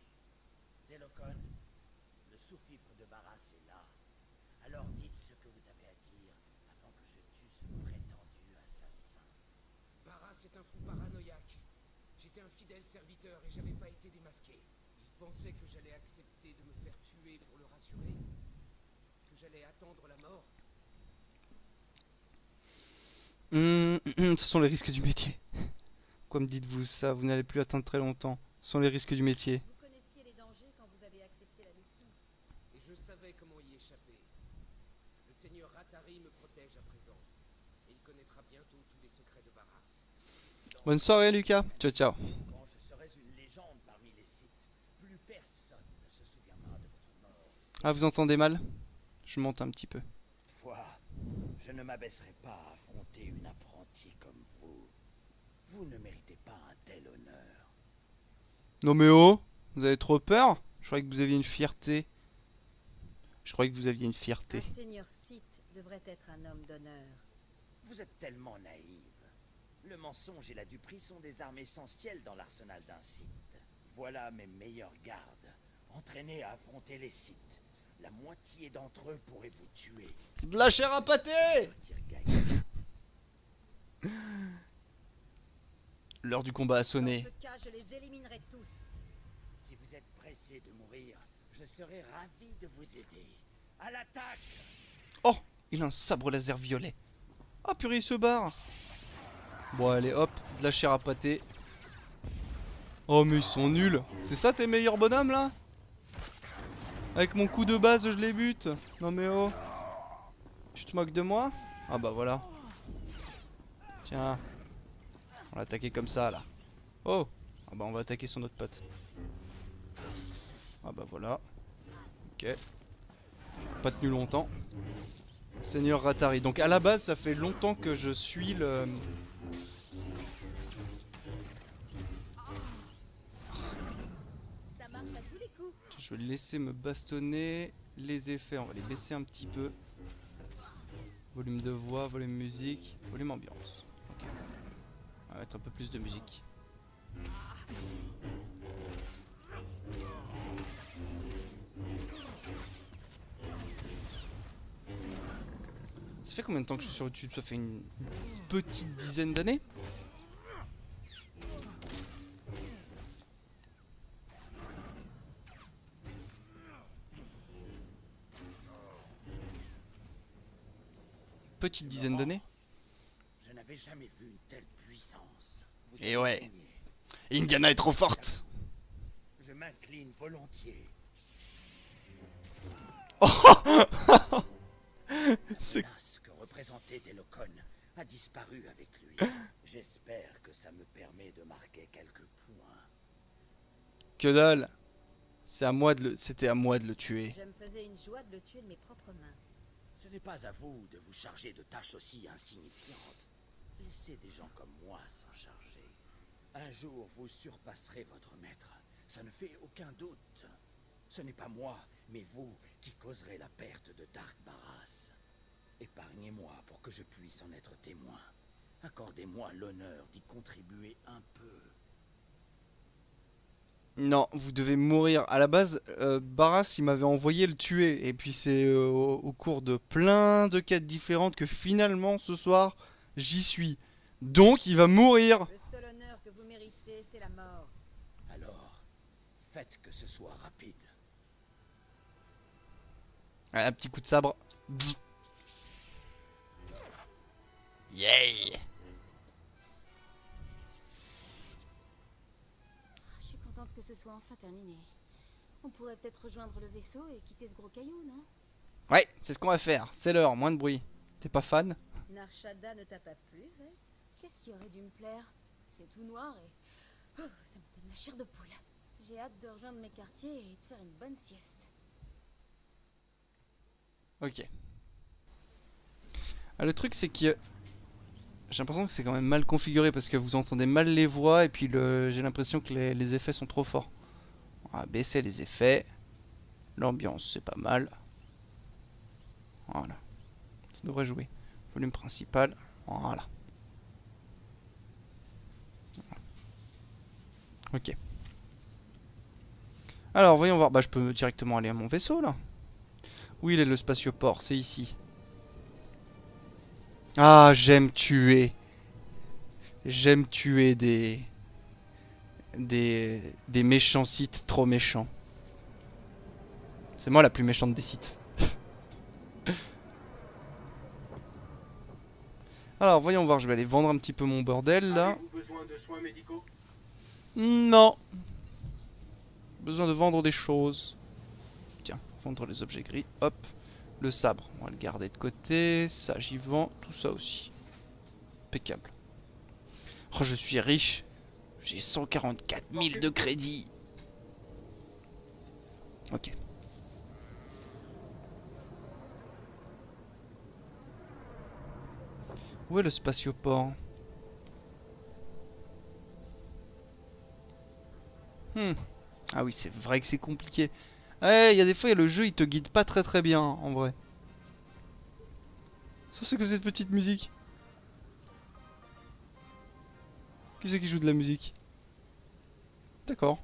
Delocon, le sous-fifre de Barras est là. Alors dites ce que vous avez à dire avant que je tue ce prétendu assassin.
Barras est un fou paranoïaque. J'étais un fidèle serviteur et j'avais pas été démasqué. Il pensait que j'allais accepter de me faire tuer pour le rassurer. Que j'allais attendre la mort.
Ce sont les risques du métier. Pourquoi me dites-vous ça? Vous n'allez plus attendre très longtemps. Ce sont les risques du métier.
Vous connaissiez les dangers quand vous avez accepté la mission.
Et je savais comment y échapper. Le seigneur Rattari me protège à présent. Et il connaîtra bientôt tous les secrets de Barras.
Bonne soirée Lucas. Ciao ciao.
Quand je serai une légende parmi les Sith, plus personne ne se souviendra de votre mort.
Ah, vous entendez mal? Je monte un petit peu.
Toutefois, je ne m'abaisserai pas à affronter une apprentie comme vous. Vous ne méritez pas un tel honneur.
Non mais oh, vous avez trop peur? Je croyais que vous aviez une fierté. Je croyais que vous aviez une fierté.
Un seigneur Sith devrait être un homme d'honneur.
Vous êtes tellement naïve. Le mensonge et la duperie sont des armes essentielles dans l'arsenal d'un Sith. Voilà mes meilleurs gardes, entraînés à affronter les Sith. La moitié d'entre eux pourraient vous tuer.
De la chair à pâté!
Tire gagne.
L'heure du combat a
Dans
sonné.
ce cas, je les éliminerai tous.
Si vous êtes pressé de mourir, je serai ravi de vous aider. À l'attaque!
Oh, il a un sabre laser violet. Ah purée, il se barre. Bon allez hop, de la chair à pâté. Oh mais ils sont nuls. C'est ça tes meilleurs bonhommes là? Avec mon coup de base je les bute. Non mais oh. Tu te moques de moi? Ah bah voilà. Tiens. On va attaquer comme ça là. Oh. Ah bah on va attaquer son autre pote. Ah bah voilà. Ok. Pas tenu longtemps. Seigneur Rattari. Donc à la base ça fait longtemps que je suis le...
Ça marche à tous les coups.
Je vais le laisser me bastonner. Les effets, on va les baisser un petit peu. Volume de voix, volume musique, volume ambiance. Ok. On va mettre un peu plus de musique. Ça fait combien de temps que je suis sur YouTube? Ça fait une petite dizaine d'années. Petite dizaine d'années.
Je n'avais jamais vu une telle puissance. Vous
Et
avez
ouais.
gagné.
Indiana est trop forte.
Je m'incline volontiers.
C'est-
La menace que représentait Delocon a disparu avec lui. J'espère que ça me permet de marquer quelques points.
Que dalle. C'est à moi de le... C'était à moi de le tuer.
Je me faisais une joie de le tuer de mes propres mains.
Ce n'est pas à vous de vous charger de tâches aussi insignifiantes. Laissez des gens comme moi s'en charger. Un jour, vous surpasserez votre maître. Ça ne fait aucun doute. Ce n'est pas moi, mais vous qui causerez la perte de Dark Barras. Épargnez-moi pour que je puisse en être témoin. Accordez-moi l'honneur d'y contribuer un peu.
Non, vous devez mourir. À la base, Barras, il m'avait envoyé le tuer. Et puis c'est au cours de plein de quêtes différentes que finalement, ce soir, j'y suis. Donc, il va mourir.
Le seul honneur que vous méritez, c'est la mort.
Alors, faites que ce soit rapide.
Allez, un petit coup de sabre. Bzz. Yeah.
Je suis contente que ce soit enfin terminé. On pourrait peut-être rejoindre le vaisseau et quitter ce gros caillou, non?
Ouais, c'est ce qu'on va faire. C'est l'heure, moins de bruit. T'es pas fan?
Narshada ne t'a pas plu, Veth?
Qu'est-ce qui aurait dû me plaire? C'est tout noir et... Oh, ça me donne la chair de poule. J'ai hâte de rejoindre mes quartiers et de faire une bonne sieste.
Ok. Ah, le truc c'est que j'ai l'impression que c'est quand même mal configuré parce que vous entendez mal les voix et puis j'ai l'impression que les effets sont trop forts. On va baisser les effets. L'ambiance c'est pas mal. Voilà. Ça devrait jouer. Volume principal. Voilà. Ok. Alors voyons voir. Bah je peux directement aller à mon vaisseau là. Où il est le spatioport? C'est ici. Ah, j'aime tuer. J'aime tuer des méchants sites trop méchants. C'est moi la plus méchante des sites. Alors, voyons voir, je vais aller vendre un petit peu mon bordel là.
Avez-vous besoin de soins médicaux?
Non. Besoin de vendre des choses. Tiens, vendre les objets gris. Hop. Le sabre, on va le garder de côté. Ça, j'y vends. Tout ça aussi. Impeccable. Oh, je suis riche. J'ai 144 000 de crédit. Ok. Où est le spatioport? Ah oui, c'est vrai que c'est compliqué. Ouais, il y a des fois, le jeu, il te guide pas très bien, en vrai. Ça, c'est que cette petite musique? Qui c'est qui joue de la musique? D'accord.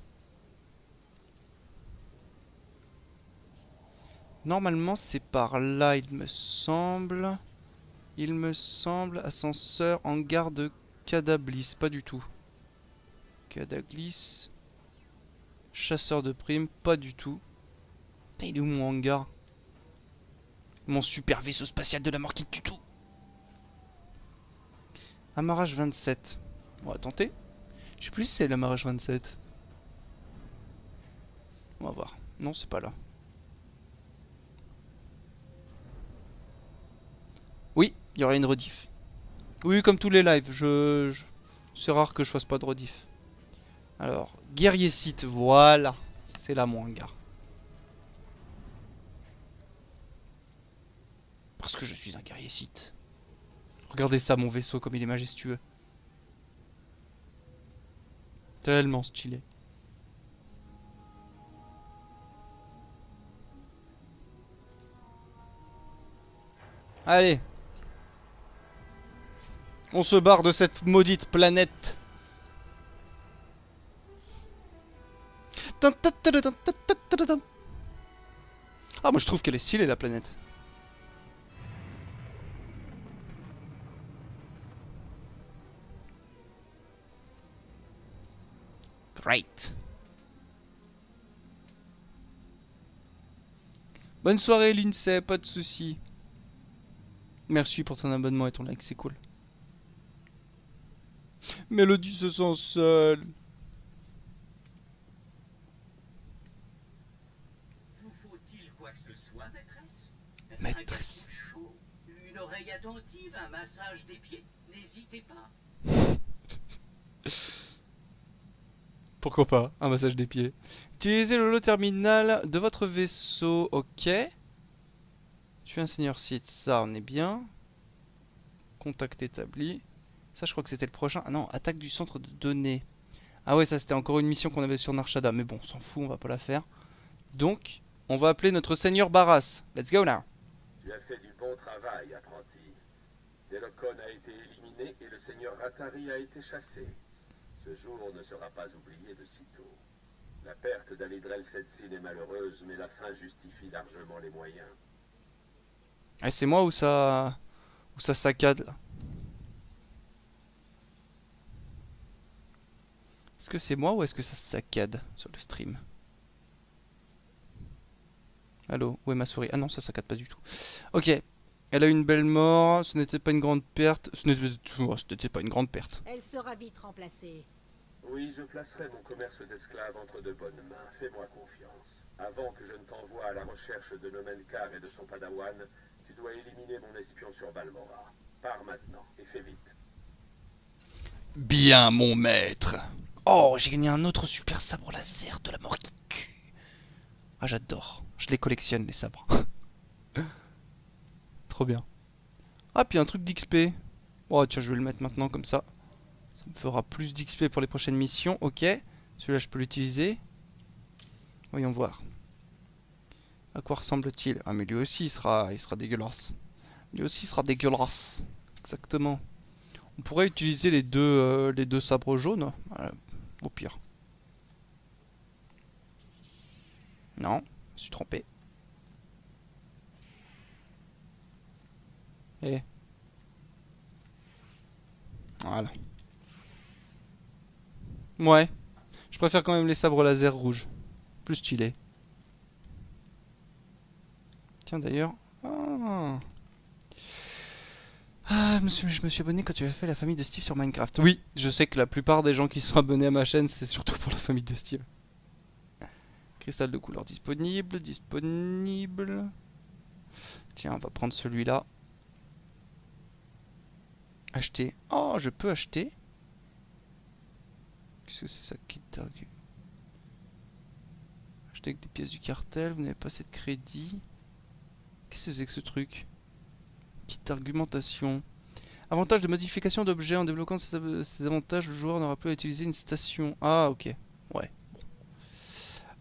Normalement, c'est par là, il me semble. Il me semble, ascenseur, hangar de Cadablis. Pas du tout. Cadaglis. Chasseur de primes, pas du tout. Putain, il est où mon hangar? Mon super vaisseau spatial de la mort qui tue tout. Amarrage 27. On va tenter. Je sais plus si c'est l'amarrage 27. On va voir. Non, c'est pas là. Oui, il y aurait une rediff. Oui, comme tous les lives, c'est rare que je fasse pas de rediff. Alors, guerrier site, voilà. C'est là mon hangar. Parce que je suis un guerrier site. Regardez ça, mon vaisseau, comme il est majestueux. Tellement stylé. Allez. On se barre de cette maudite planète. Ah, moi je trouve qu'elle est stylée la planète. Great. Bonne soirée Lindsay, pas de soucis. Merci pour ton abonnement et ton like, c'est cool. Mélodie se sent seule.
Vous faut-il quoi que ce soit, maîtresse?
Maîtresse.
Un café chaud, une oreille attentive, un massage des pieds? N'hésitez pas.
Pourquoi pas, un massage des pieds. Utilisez le lot terminal de votre vaisseau, ok. Tuer un seigneur site, ça on est bien. Contact établi. Ça je crois que c'était le prochain. Ah non, attaque du centre de données. Ah ouais, ça c'était encore une mission qu'on avait sur Narshada. Mais bon, on s'en fout, on va pas la faire. Donc, on va appeler notre seigneur Barras. Let's go now.
Tu as fait du bon travail, apprenti. Delocon a été éliminé et le seigneur Ratari a été chassé. Ce jour ne sera pas oublié de sitôt. La perte d'Alidrel Setsin est malheureuse, mais la fin justifie largement les moyens.
Ah, c'est moi ou ça saccade là? Est-ce que c'est moi ou est-ce que ça saccade sur le stream? Allô, où est ma souris? Ah non, ça capte pas du tout. Ok. Elle a eu une belle mort, ce n'était pas une grande perte. Ce n'était pas une grande perte.
Elle sera vite remplacée.
Oui, je placerai mon commerce d'esclaves entre de bonnes mains. Fais-moi confiance. Avant que je ne t'envoie à la recherche de Nomenkar et de son padawan, tu dois éliminer mon espion sur Balmora. Pars maintenant et fais vite.
Bien, mon maître. Oh, j'ai gagné un autre super sabre laser de la mort qui tue. Ah, j'adore. Je les collectionne, les sabres. Trop bien. Ah, puis un truc d'XP. Oh, tiens, je vais le mettre maintenant comme ça. Ça me fera plus d'XP pour les prochaines missions. Ok. Celui-là, je peux l'utiliser. Voyons voir. À quoi ressemble-t-il? Ah, mais lui aussi, il sera dégueulasse. Lui aussi, il sera dégueulasse. Exactement. On pourrait utiliser les deux sabres jaunes. Au pire. Non, je me suis trompé. Eh. Voilà. Ouais. Je préfère quand même les sabres laser rouges. Plus stylé. Tiens d'ailleurs. Ah, je me suis abonné quand tu as fait la famille de Steve sur Minecraft. Oui, je sais que la plupart des gens qui sont abonnés à ma chaîne, c'est surtout pour la famille de Steve. Cristal de couleur disponible, Tiens, on va prendre celui-là. Acheter. Oh, je peux acheter. Qu'est-ce que c'est ça? Kit d'argument. Acheter avec des pièces du cartel, vous n'avez pas assez de crédit. Qu'est-ce que c'est que ce truc? Kit d'argumentation. Avantage de modification d'objets. En débloquant ces avantages, le joueur n'aura plus à utiliser une station. Ah, ok. Ouais. Bon.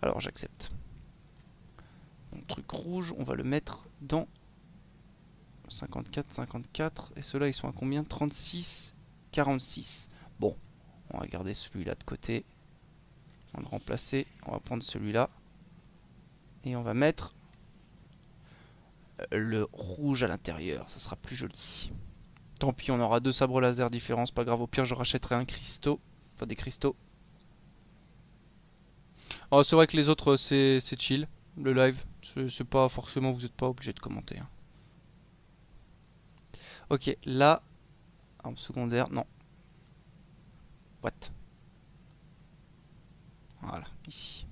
Alors, j'accepte. Mon truc rouge, on va le mettre dans 54, 54. Et ceux-là, ils sont à combien? 36, 46. Bon, on va garder celui-là de côté. On va le remplacer. On va prendre celui-là. Et on va mettre le rouge à l'intérieur. Ça sera plus joli. Tant pis, on aura deux sabres laser différents. C'est pas grave. Au pire, je rachèterai un cristaux. Enfin, des cristaux. Oh, c'est vrai que les autres, c'est chill. Le live. C'est pas forcément, vous n'êtes pas obligé de commenter. Hein. Ok, là. Arme secondaire, non. What? Voilà, ici.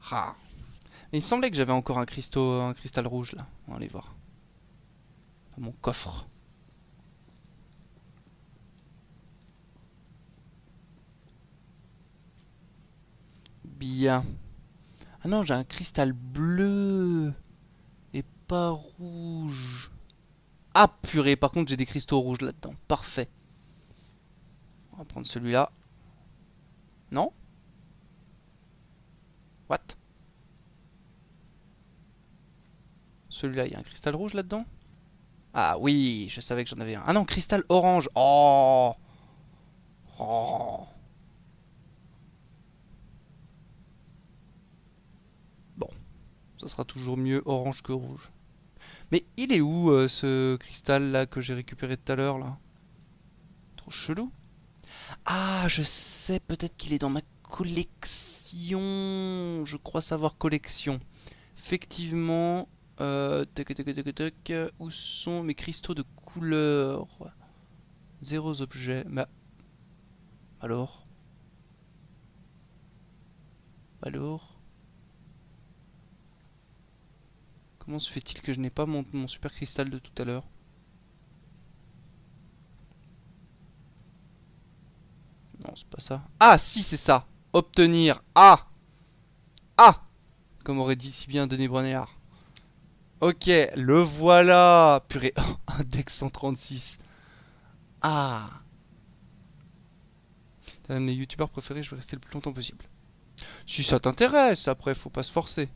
Ah. Il me semblait que j'avais encore un cristal rouge là. On va aller voir. Dans mon coffre. Bien. Ah non, j'ai un cristal bleu. Et pas rouge. Ah purée, par contre j'ai des cristaux rouges là-dedans. Parfait. On va prendre celui-là. Non? What? Celui-là, il y a un cristal rouge là-dedans? Ah oui, je savais que j'en avais un. Ah non, cristal orange. Oh! Oh! Bon. Ça sera toujours mieux orange que rouge. Mais il est où ce cristal là que j'ai récupéré tout à l'heure là? Trop chelou. Ah, je sais, peut-être qu'il est dans ma collection. Je crois savoir collection. Effectivement. Tac, tac, tac, tac, où sont mes cristaux de couleur? Zéro objet. Bah. Alors? Comment se fait-il que je n'ai pas mon super cristal de tout à l'heure? Non, c'est pas ça. Ah, si, c'est ça. Obtenir. Ah. Ah. Comme aurait dit si bien Denis Brognard. Ok, le voilà. Purée, index 136. Ah. T'es l'un de mes youtubeurs préférés, je vais rester le plus longtemps possible. Si ça t'intéresse, après, faut pas se forcer.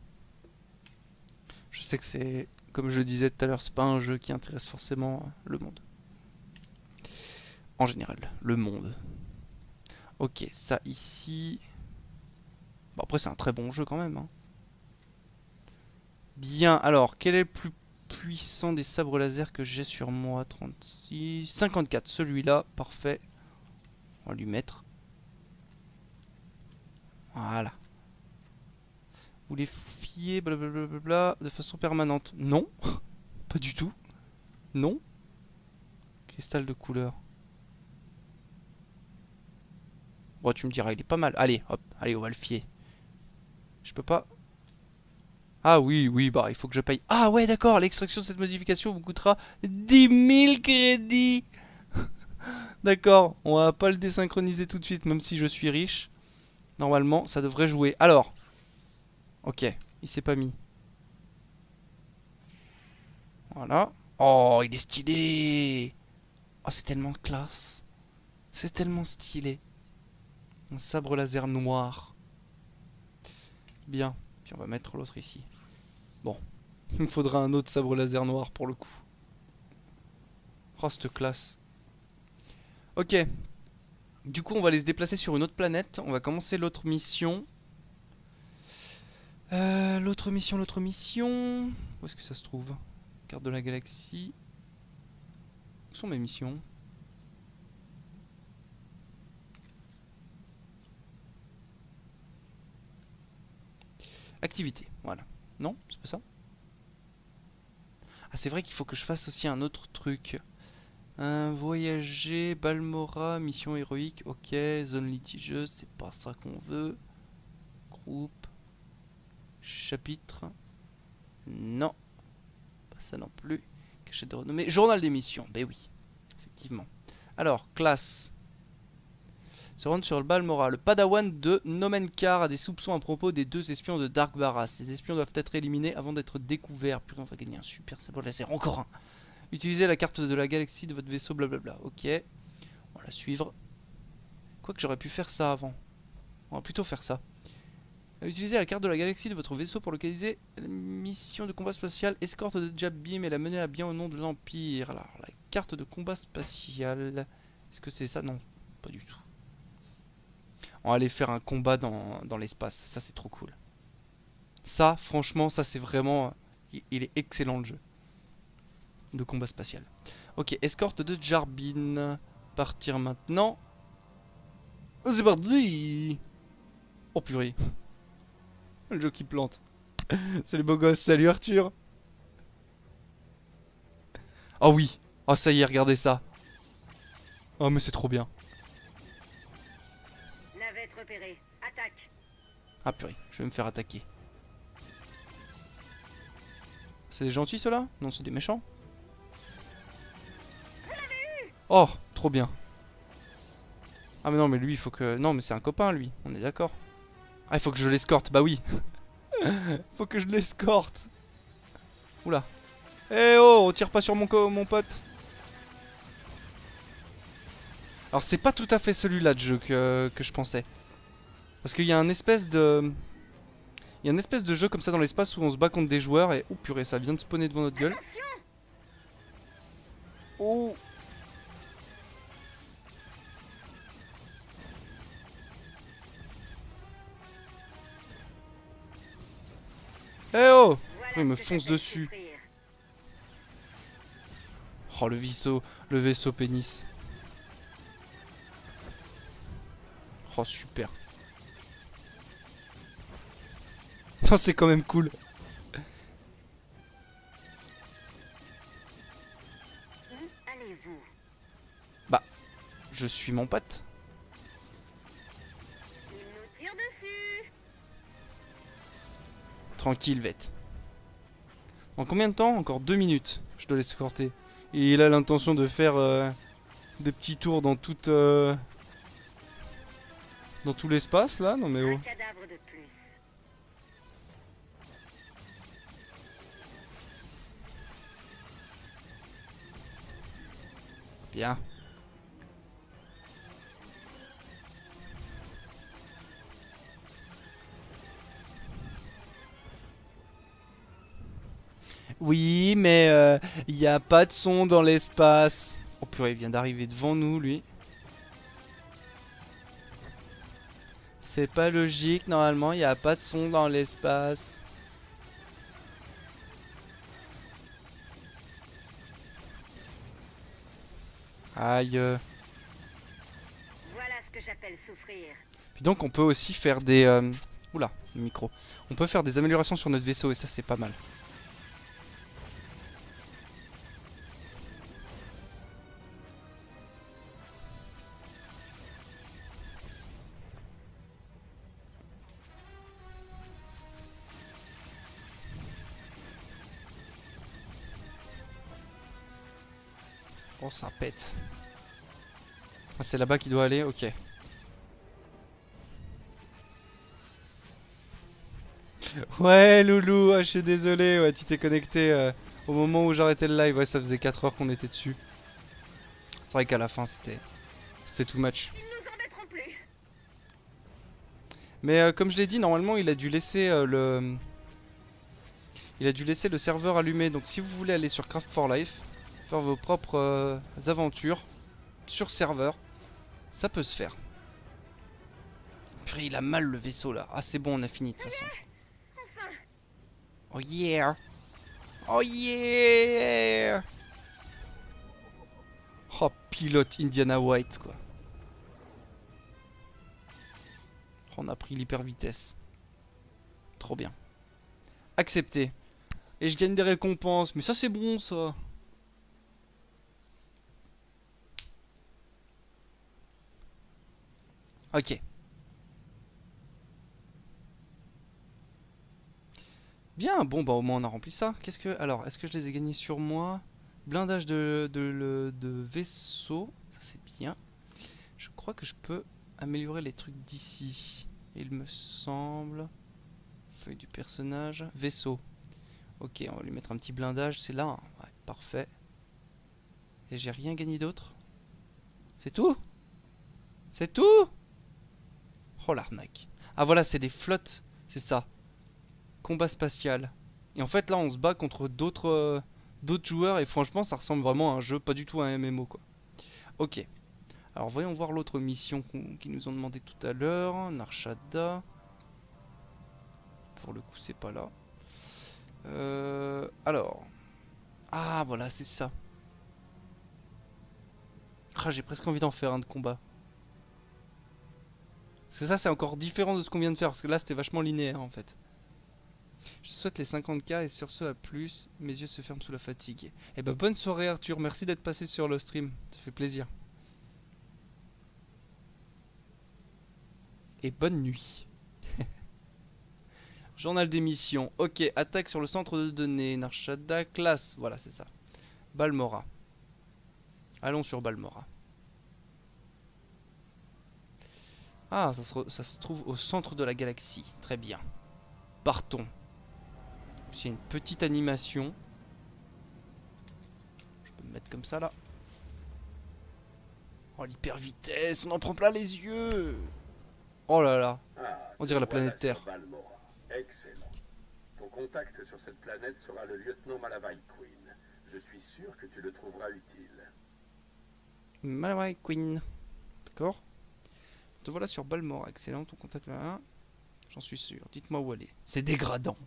Je sais que c'est, comme je le disais tout à l'heure, c'est pas un jeu qui intéresse forcément le monde. En général, le monde. Ok, ça ici. Bon, après, c'est un très bon jeu quand même. Hein. Bien, alors, quel est le plus puissant des sabres laser que j'ai sur moi? 36, 54, celui-là, parfait. On va lui mettre. Voilà. Vous les fouillez blablabla de façon permanente. Non, pas du tout. Non. Cristal de couleur. Bon, tu me diras, il est pas mal. Allez, hop, allez, on va le fier. Je peux pas. Ah oui, oui, bah il faut que je paye. Ah ouais, d'accord, l'extraction de cette modification vous coûtera 10 000 crédits. D'accord, on va pas le désynchroniser tout de suite, même si je suis riche. Normalement, ça devrait jouer. Alors. Ok, il s'est pas mis. Voilà. Oh, il est stylé. Oh, c'est tellement classe. C'est tellement stylé. Un sabre laser noir. Bien. Puis on va mettre l'autre ici. Bon. Il me faudra un autre sabre laser noir pour le coup. Oh, cette classe. Ok. Du coup, on va aller se déplacer sur une autre planète. On va commencer l'autre mission. L'autre mission. Où est-ce que ça se trouve? Carte de la galaxie. Où sont mes missions? Activité, voilà. Non, c'est pas ça? Ah, c'est vrai qu'il faut que je fasse aussi un autre truc. Voyager, Balmora, mission héroïque, ok. Zone litigieuse, c'est pas ça qu'on veut. Groupe. Chapitre. Non. Pas ça non plus. Cachette de renommée. Journal des missions, ben oui. Effectivement. Alors, classe. Se rendre sur le Balmora. Le padawan de Nomenkar a des soupçons à propos des 2 espions de Dark Barras. Ces espions doivent être éliminés avant d'être découverts. Puis on va gagner un super sabre laser. Encore un. Utilisez la carte de la galaxie de votre vaisseau, blablabla. Ok. On va la suivre. Quoique j'aurais pu faire ça avant. On va plutôt faire ça. Utilisez la carte de la galaxie de votre vaisseau pour localiser la mission de combat spatial escorte de Jabim et la mener à bien au nom de l'Empire. Alors, la carte de combat spatial. Est-ce que c'est ça? Non, pas du tout. On va aller faire un combat dans l'espace. Ça, c'est trop cool. Ça, franchement, ça, c'est vraiment... Il est excellent, le jeu. De combat spatial. Ok, escorte de Jarbin. Partir maintenant. C'est parti! Oh, purée. Le jeu qui plante. Salut, beau gosse. Salut, Arthur. Oh oui. Oh, ça y est, regardez ça. Oh, mais c'est trop bien.
Navette repérée. Attaque.
Ah purée, je vais me faire attaquer. C'est des gentils ceux-là? Non, c'est des méchants. Oh, trop bien. Ah mais non, mais lui, il faut que... Non, mais c'est un copain, lui. On est d'accord. Ah, il faut que je l'escorte. Bah oui. Faut que je l'escorte. Oula. Eh oh, on tire pas sur mon pote. Alors, c'est pas tout à fait celui-là de jeu que je pensais. Parce qu'il y a un espèce de... Il y a une espèce de jeu comme ça dans l'espace où on se bat contre des joueurs et... Oh purée, ça vient de spawner devant notre gueule. Oh. Eh oh. Il me fonce dessus. Oh, le vaisseau pénis. Oh, super. Non, c'est quand même cool.
Allez-vous.
Bah, je suis mon pote.
Il nous tire dessus.
Tranquille, Vette. En combien de temps? Encore 2 minutes. Je dois l'escorter. Et il a l'intention de faire des petits tours dans toute... dans tout l'espace, là? Non mais oh.
Un cadavre de plus.
Bien. Oui, mais il n'y a pas de son dans l'espace. Oh purée, il vient d'arriver devant nous, lui. C'est pas logique, normalement, il n'y a pas de son dans l'espace. Aïe.
Voilà ce que j'appelle souffrir.
Puis donc on peut aussi faire des Oula, le micro. On peut faire des améliorations sur notre vaisseau et ça c'est pas mal. Oh, ça pète. Ah, c'est là-bas qu'il doit aller, ok. Ouais, Loulou, ah, je suis désolé, ouais, tu t'es connecté au moment où j'arrêtais le live. Ouais, ça faisait 4 heures qu'on était dessus. C'est vrai qu'à la fin, c'était too much. Mais comme je l'ai dit, normalement, il a dû laisser le serveur allumé. Donc, si vous voulez aller sur Craft for Life, faire vos propres aventures sur serveur, ça peut se faire. Purée, il a mal le vaisseau là. Ah, c'est bon, on a fini de toute façon. Oh yeah! Oh yeah! Oh, pilote Indiana White quoi. Oh, on a pris l'hyper vitesse. Trop bien. Accepté. Et je gagne des récompenses. Mais ça c'est bon ça. Ok. Bien, bon bah au moins on a rempli ça. Qu'est-ce que... Alors, est-ce que je les ai gagnés sur moi? Blindage de vaisseau. Ça c'est bien. Je crois que je peux améliorer les trucs d'ici. Il me semble. Feuille du personnage. Vaisseau. Ok, on va lui mettre un petit blindage. C'est là. Hein. Ouais, parfait. Et j'ai rien gagné d'autre. C'est tout? C'est tout? Oh l'arnaque. Ah voilà, c'est des flottes. C'est ça. Combat spatial. Et en fait là on se bat contre d'autres joueurs. Et franchement ça ressemble vraiment à un jeu. Pas du tout à un MMO quoi. Ok. Alors voyons voir l'autre mission qu'ils nous ont demandé tout à l'heure. Narshada. Pour le coup c'est pas là. Alors. Ah voilà c'est ça. Ah, j'ai presque envie d'en faire un de combat. Parce que ça c'est encore différent de ce qu'on vient de faire. Parce que là c'était vachement linéaire en fait. Je souhaite les 50k et sur ce à plus. Mes yeux se ferment sous la fatigue. Eh ben bonne soirée Arthur. Merci d'être passé sur le stream. Ça fait plaisir. Et bonne nuit. Journal d'émission. Ok, attaque sur le centre de données. Narshada, classe. Voilà, c'est ça. Balmora. Allons sur Balmora. Ah, ça se trouve au centre de la galaxie. Très bien. Partons. Il y a une petite animation. Je peux me mettre comme ça là. Oh, l'hyper vitesse. On en prend plein les yeux. Oh là là.
Ah,
On dirait la
voilà
planète Terre.
sur Balmora. Excellent. Ton contact sur cette planète sera le lieutenant Malavai Queen. Je suis sûr que tu le trouveras utile.
Malavai Queen. D'accord. Te voilà sur Balmora. Excellent. Ton contact là. J'en suis sûr. Dites-moi où aller. C'est dégradant.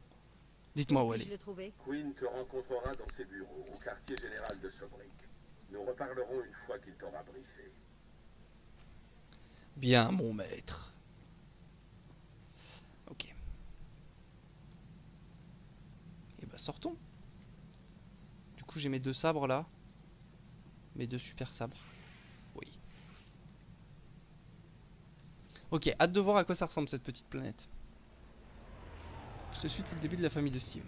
Dites-moi où
Puis-je
aller.
le trouver?
Queen te rencontrera dans ses bureaux, au quartier général de Sobrik. Nous reparlerons une fois qu'il t'aura briefé.
Bien, mon maître. Ok. Et bah sortons. Du coup j'ai mes deux sabres là. Mes deux super sabres. Oui. Ok, hâte de voir à quoi ça ressemble cette petite planète. Je te suis depuis le début de la famille de Steve.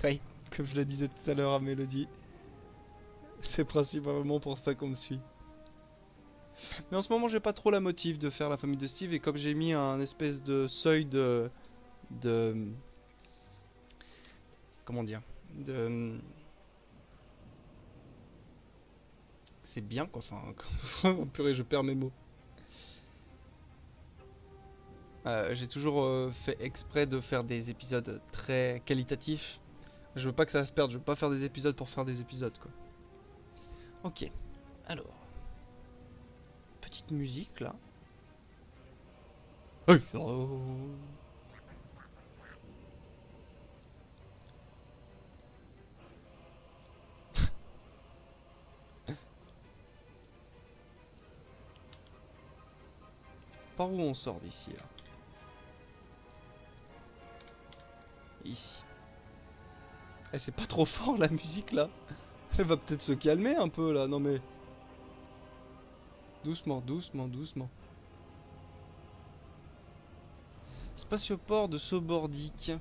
Oui, comme je le disais tout à l'heure à Mélodie. C'est principalement pour ça qu'on me suit. Mais en ce moment j'ai pas trop la motive de faire la famille de Steve. Et comme j'ai mis un espèce de seuil de comment dire, c'est bien quoi, enfin purée je perds mes mots. J'ai toujours fait exprès de faire des épisodes très qualitatifs. Je veux pas que ça se perde, je veux pas faire des épisodes pour faire des épisodes quoi. Ok, alors petite musique là. Hey, oh. Par où on sort d'ici là? Eh, c'est pas trop fort la musique là. Elle va peut-être se calmer un peu là, non mais... Doucement, doucement, doucement. Spatioport de Sobordic.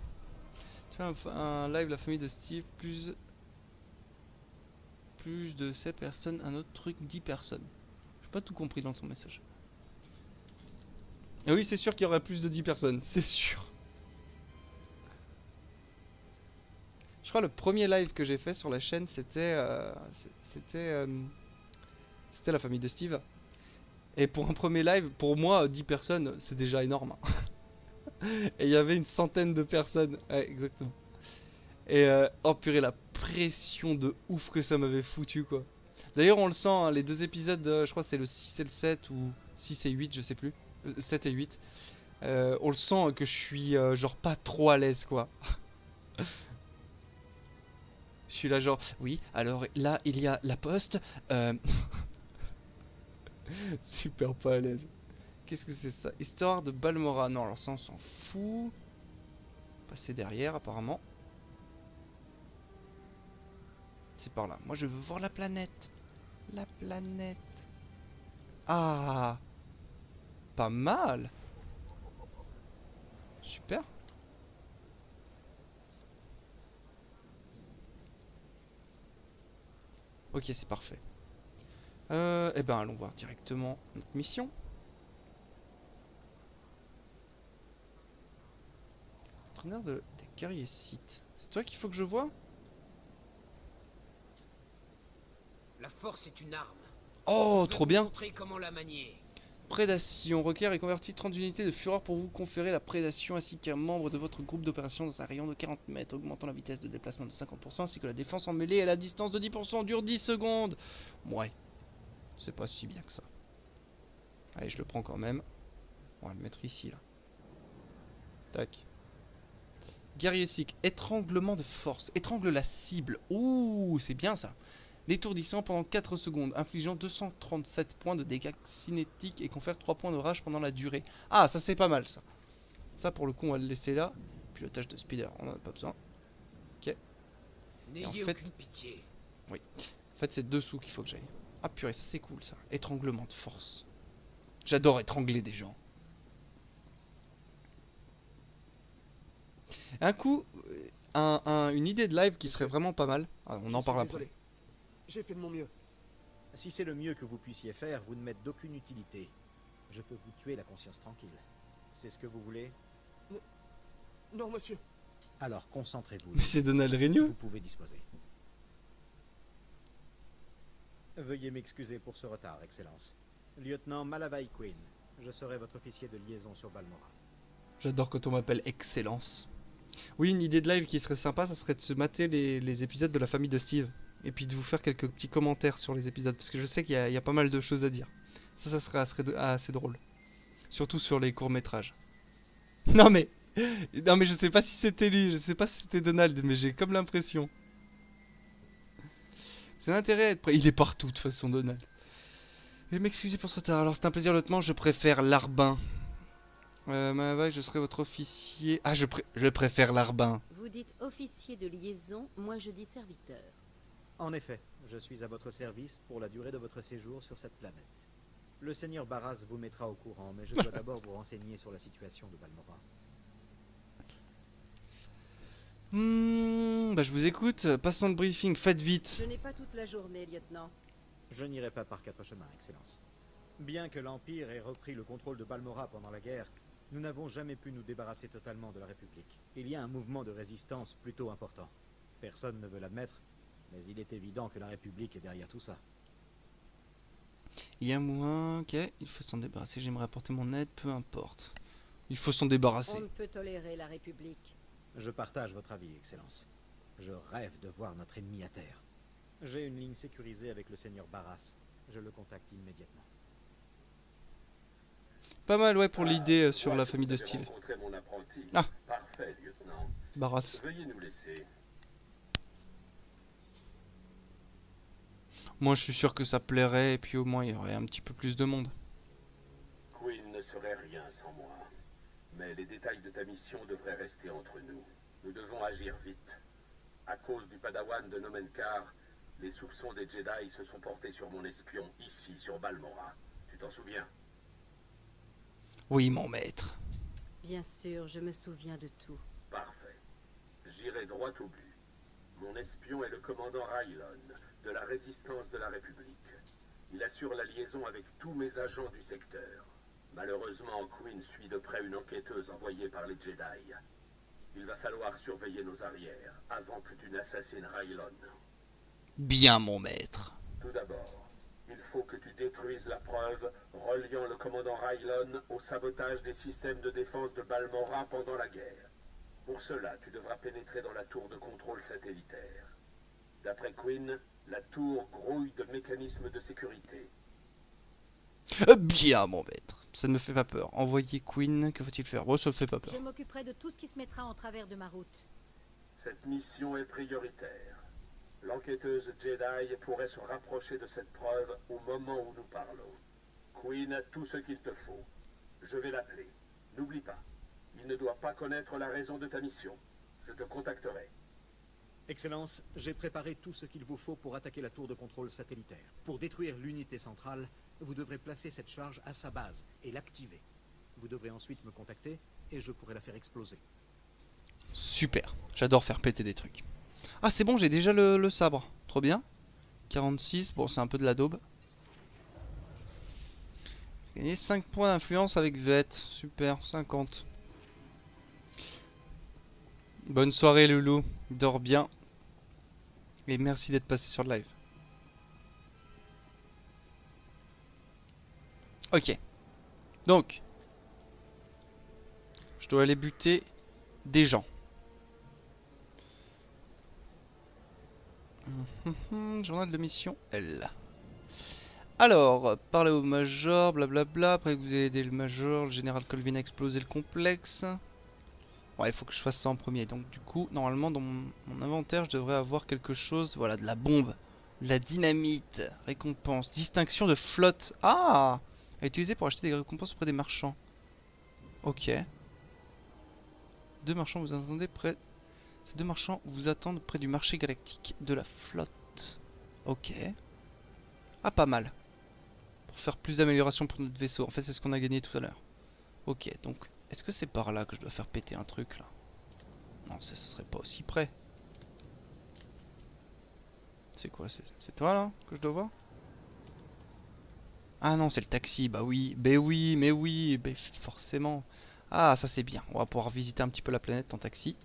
Tu fais un live la famille de Steve, plus de 7 personnes, un autre truc 10 personnes. J'ai pas tout compris dans ton message. Ah oui, c'est sûr qu'il y aurait plus de 10 personnes, c'est sûr. Je crois le premier live que j'ai fait sur la chaîne, c'était la famille de Steve. Et pour un premier live, pour moi, 10 personnes, c'est déjà énorme. Et il y avait une centaine de personnes. Ouais, exactement. Et oh purée, la pression de ouf que ça m'avait foutu, quoi. D'ailleurs, on le sent, hein, les 2 épisodes, je crois que c'est le 6 et le 7, ou 6 et 8, je sais plus. 7 et 8. On le sent que je suis genre pas trop à l'aise, quoi. Je suis là genre, oui, alors là, il y a la poste. Super pas à l'aise. Qu'est-ce que c'est ça? Histoire de Balmora. Non, alors ça, on s'en fout. Passer derrière, apparemment. C'est par là. Moi, je veux voir la planète. La planète. Ah! Pas mal! Super. Ok, c'est parfait. Eh ben, allons voir directement notre mission. Entraîneur des guerriers Sith. C'est toi qu'il faut que je vois?
La force est une arme.
Oh,
Je vais
trop
vous
bien!
montrer comment la manier.
Prédation. Requiert et convertit 30 unités de fureur pour vous conférer la prédation ainsi qu'un membre de votre groupe d'opération dans un rayon de 40 mètres, augmentant la vitesse de déplacement de 50% ainsi que la défense en mêlée et la distance de 10%. Dure 10 secondes. Ouais. C'est pas si bien que ça. Allez, je le prends quand même. On va le mettre ici, là. Tac. Guerrier Sikh. Étranglement de force. Étrangle la cible. Ouh, c'est bien ça. L'étourdissant pendant 4 secondes, infligeant 237 points de dégâts cinétiques et confère 3 points de rage pendant la durée. Ah, ça c'est pas mal ça. Ça pour le coup on va le laisser là. Pilotage de speeder, on en a pas besoin. Ok.
N'ayez
en fait-
aucune pitié.
En fait c'est dessous qu'il faut que j'aille. Ah purée, ça c'est cool ça. Étranglement de force. J'adore étrangler des gens. Un coup, une idée de live qui serait vraiment pas mal. Ah, on en parle après.
J'ai fait de mon mieux.
Si c'est le mieux que vous puissiez faire, vous ne m'êtes d'aucune utilité. Je peux vous tuer la conscience tranquille. C'est ce que vous voulez?
Non, monsieur.
Alors concentrez-vous.
Mais c'est Donald Renew.
Vous pouvez disposer. Veuillez m'excuser pour ce retard, Excellence. Lieutenant Malavai Queen, je serai votre officier de liaison sur Balmora.
J'adore quand on m'appelle Excellence. Oui, une idée de live qui serait sympa, ça serait de se mater les épisodes de la famille de Steve. Et puis de vous faire quelques petits commentaires sur les épisodes. Parce que je sais qu'il y a pas mal de choses à dire. Ça serait assez drôle. Surtout sur les courts-métrages. Non mais je sais pas si c'était lui, je sais pas si c'était Donald, mais j'ai comme l'impression. C'est un intérêt à être prêt. Il est partout de toute façon, Donald. Et m'excuser pour ce retard. Alors c'est un plaisir, lieutenant, je préfère Larbin. Je serai votre officier. Ah, je préfère Larbin.
Vous dites officier de liaison, moi je dis serviteur.
En effet, je suis à votre service pour la durée de votre séjour sur cette planète. Le seigneur Barras vous mettra au courant, mais je dois d'abord vous renseigner sur la situation de Balmora.
Je vous écoute. Passons le briefing. Faites vite.
Je n'ai pas toute la journée, lieutenant.
Je n'irai pas par 4 chemins, Excellence. Bien que l'Empire ait repris le contrôle de Balmora pendant la guerre, nous n'avons jamais pu nous débarrasser totalement de la République. Il y a un mouvement de résistance plutôt important. Personne ne veut l'admettre, mais il est évident que la République est derrière tout ça.
Il y a moins. Ok, il faut s'en débarrasser. J'aimerais apporter mon aide, peu importe. Il faut s'en débarrasser.
On ne peut tolérer la République.
Je partage votre avis, Excellence. Je rêve de voir notre ennemi à terre. J'ai une ligne sécurisée avec le seigneur Barras. Je le contacte immédiatement.
Pas mal, ouais, pour l'idée sur
Moi,
la
que
famille
vous
de
avez
Steve.
rencontré mon apprenti.
Ah.
Parfait, lieutenant.
Barras.
Veuillez nous laisser.
Moi, je suis sûr que ça plairait, et puis au moins, il y aurait un petit peu plus de monde.
Queen ne serait rien sans moi. Mais les détails de ta mission devraient rester entre nous. Nous devons agir vite. À cause du padawan de Nomenkar, les soupçons des Jedi se sont portés sur mon espion, ici, sur Balmora. Tu t'en souviens?
Oui, mon maître.
Bien sûr, je me souviens de tout.
Parfait. J'irai droit au but. Mon espion est le commandant Rylon, de la Résistance de la République. Il assure la liaison avec tous mes agents du secteur. Malheureusement, Quinn suit de près une enquêteuse envoyée par les Jedi. Il va falloir surveiller nos arrières avant que tu n'assassines Rylon.
Bien, mon maître.
Tout d'abord, il faut que tu détruises la preuve reliant le commandant Rylon au sabotage des systèmes de défense de Balmora pendant la guerre. Pour cela, tu devras pénétrer dans la tour de contrôle satellitaire. D'après Quinn, la tour grouille de mécanismes de sécurité.
Bien, mon maître. Ça ne me fait pas peur. Envoyer Quinn, que faut-il faire? Bon, ça me fait pas peur.
Je m'occuperai de tout ce qui se mettra en travers de ma route.
Cette mission est prioritaire. L'enquêteuse Jedi pourrait se rapprocher de cette preuve au moment où nous parlons. Quinn a tout ce qu'il te faut. Je vais l'appeler. N'oublie pas, il ne doit pas connaître la raison de ta mission. Je te contacterai.
Excellence, j'ai préparé tout ce qu'il vous faut pour attaquer la tour de contrôle satellitaire. Pour détruire l'unité centrale, vous devrez placer cette charge à sa base et l'activer. Vous devrez ensuite me contacter et je pourrai la faire exploser.
Super. J'adore faire péter des trucs. Ah, c'est bon, j'ai déjà le sabre. Trop bien. 46. Bon, c'est un peu de la daube. J'ai gagné 5 points d'influence avec Vette. Super. 50. Bonne soirée, Loulou. Dors bien. Et merci d'être passé sur le live. Ok. Donc. Je dois aller buter des gens. Journal de mission L. Alors, parler au major, blablabla. Après que vous avez aidé le major, le général Colvin a explosé le complexe. Ouais, il faut que je fasse ça en premier. Donc du coup, normalement dans mon inventaire, je devrais avoir quelque chose. Voilà, de la bombe, de la dynamite, récompense, distinction de flotte. Ah, à utiliser pour acheter des récompenses auprès des marchands. Ok. Deux marchands vous attendez près. Ces deux marchands vous attendent près du marché galactique de la flotte. Ok. Ah, pas mal. Pour faire plus d'améliorations pour notre vaisseau. En fait, c'est ce qu'on a gagné tout à l'heure. Ok, donc, est-ce que c'est par là que je dois faire péter un truc, là? Non, ça serait pas aussi près. C'est quoi? C'est toi, là, que je dois voir? Ah non, c'est le taxi. Bah oui, mais oui, forcément. Ah, ça c'est bien. On va pouvoir visiter un petit peu la planète en taxi.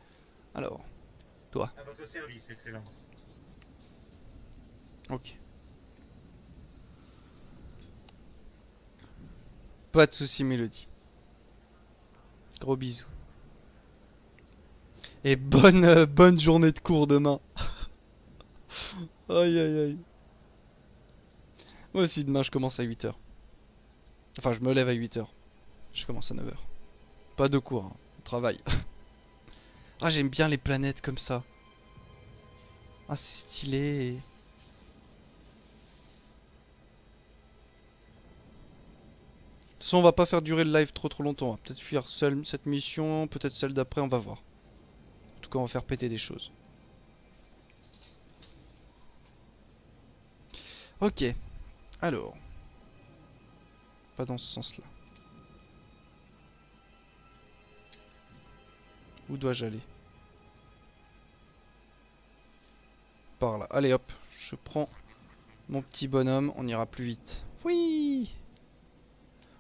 Alors, toi.
À votre service, Excellence.
Ok. Pas de soucis, Mélodie. Gros bisous. Et bonne journée de cours demain. Aïe aïe aïe. Moi aussi demain je commence à 8 h. Enfin je me lève à 8 h. Je commence à 9 h. Pas de cours, hein. On travaille. Ah, j'aime bien les planètes comme ça. Ah, c'est stylé. De toute façon, on va pas faire durer le live trop longtemps. On va peut-être faire seule cette mission, peut-être celle d'après, on va voir. En tout cas, on va faire péter des choses. Ok. Alors. Pas dans ce sens-là. Où dois-je aller? Par là. Allez hop, je prends mon petit bonhomme, on ira plus vite. Oui!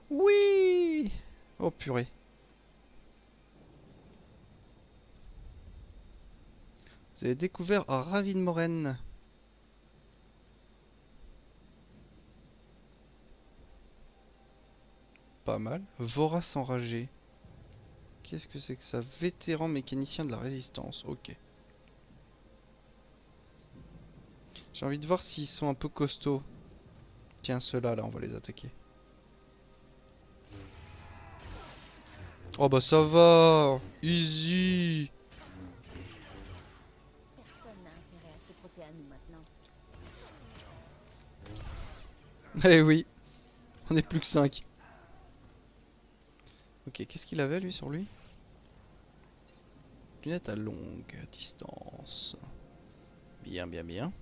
Oui! Oh purée. Vous avez découvert Ravine Moraine. Pas mal. Vorace enragé. Qu'est-ce que c'est que ça? Vétéran mécanicien de la résistance. Ok. J'ai envie de voir s'ils sont un peu costauds. Tiens, ceux-là, là, on va les attaquer. Oh bah ça va. Easy.
Personne n'a intérêt à se frotter à nous maintenant.
Eh oui. On est plus que 5. Ok, qu'est-ce qu'il avait lui sur lui? Lunettes à longue distance. Bien, bien, bien.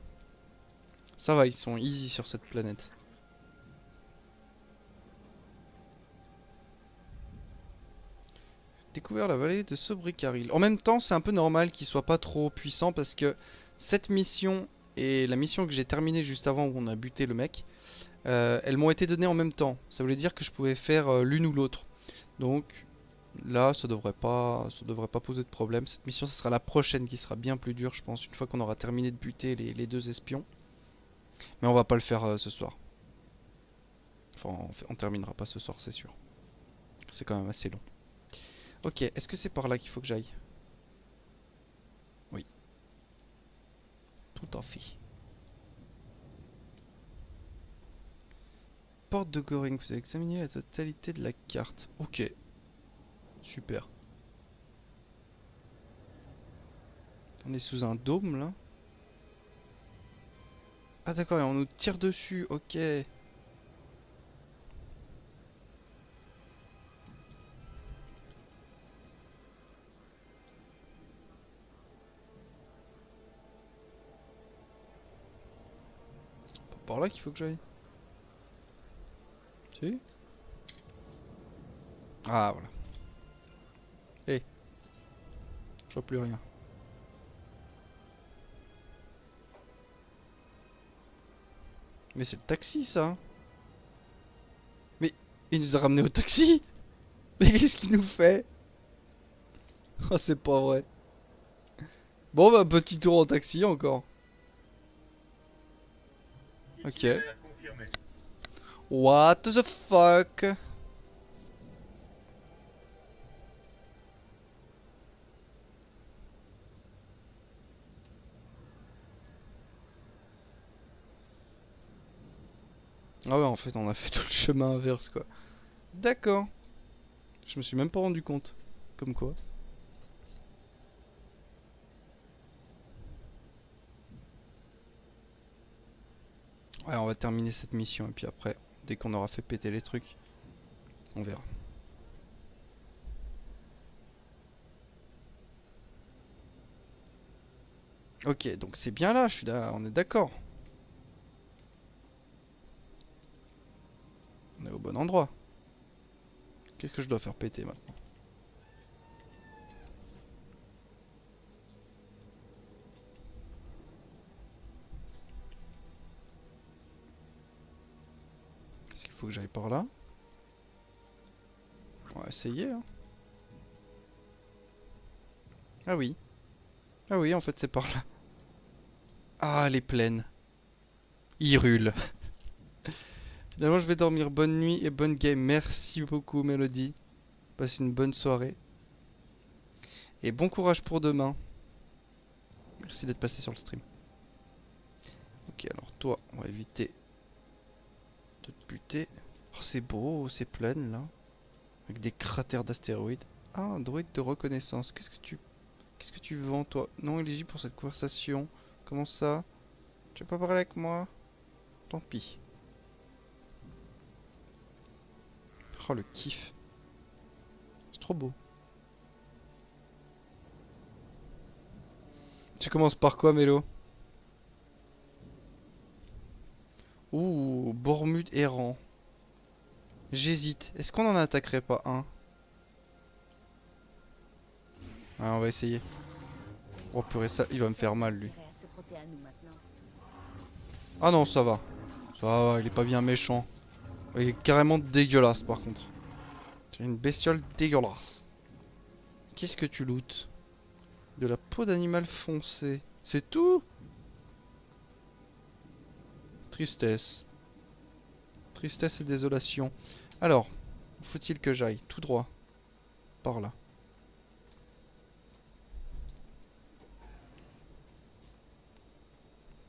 Ça va, ils sont easy sur cette planète. Découvert la vallée de Sobricaril. En même temps, c'est un peu normal qu'il soit pas trop puissant parce que cette mission et la mission que j'ai terminée juste avant où on a buté le mec, elles m'ont été données en même temps. Ça voulait dire que je pouvais faire l'une ou l'autre. Donc là, ça devrait pas poser de problème. Cette mission, ce sera la prochaine qui sera bien plus dure, je pense, une fois qu'on aura terminé de buter les deux espions. Mais on va pas le faire ce soir. Enfin, on terminera pas ce soir, c'est sûr. C'est quand même assez long. Ok, est-ce que c'est par là qu'il faut que j'aille? Oui. Tout en fait. Porte de Goring, vous avez examiné la totalité de la carte. Ok. Super. On est sous un dôme là. Ah d'accord, et on nous tire dessus, ok. Par là qu'il faut que j'aille. Si. Ah voilà. Hé. Je vois plus rien. Mais c'est le taxi ça. Mais il nous a ramené au taxi. Mais qu'est-ce qu'il nous fait? Oh c'est pas vrai. Bon bah petit tour en taxi encore. Ok. What the fuck? Ah ouais, en fait, on a fait tout le chemin inverse, quoi. D'accord. Je me suis même pas rendu compte. Comme quoi. Ouais, on va terminer cette mission et puis après, dès qu'on aura fait péter les trucs, on verra. Ok, donc c'est bien là, on est d'accord. On est au bon endroit. Qu'est-ce que je dois faire péter maintenant? Est-ce qu'il faut que j'aille par là? On va essayer, hein. Ah oui. Ah oui, en fait c'est par là. Ah, elle est pleine. Hyrule. Finalement, je vais dormir. Bonne nuit et bonne game. Merci beaucoup, Mélodie. Passe une bonne soirée. Et bon courage pour demain. Merci d'être passé sur le stream. Ok, alors toi, on va éviter de te buter. Oh, c'est beau, c'est plein là. Avec des cratères d'astéroïdes. Ah, un droïde de reconnaissance. Qu'est-ce que tu vends, toi? Non éligible pour cette conversation. Comment ça? Tu veux pas parler avec moi? Tant pis. Oh, le kiff. C'est trop beau. Tu commences par quoi, Mélo? Ouh, Bormude errant. J'hésite. Est-ce qu'on en attaquerait pas un? Ah, on va essayer. Oh purée, ça, il va me faire mal, lui. Ah non, ça va. Ça va, il est pas bien méchant. Il est carrément dégueulasse, par contre. C'est une bestiole dégueulasse. Qu'est-ce que tu lootes? De la peau d'animal foncé. C'est tout? Tristesse. Tristesse et désolation. Alors, faut-il que j'aille tout droit? Par là.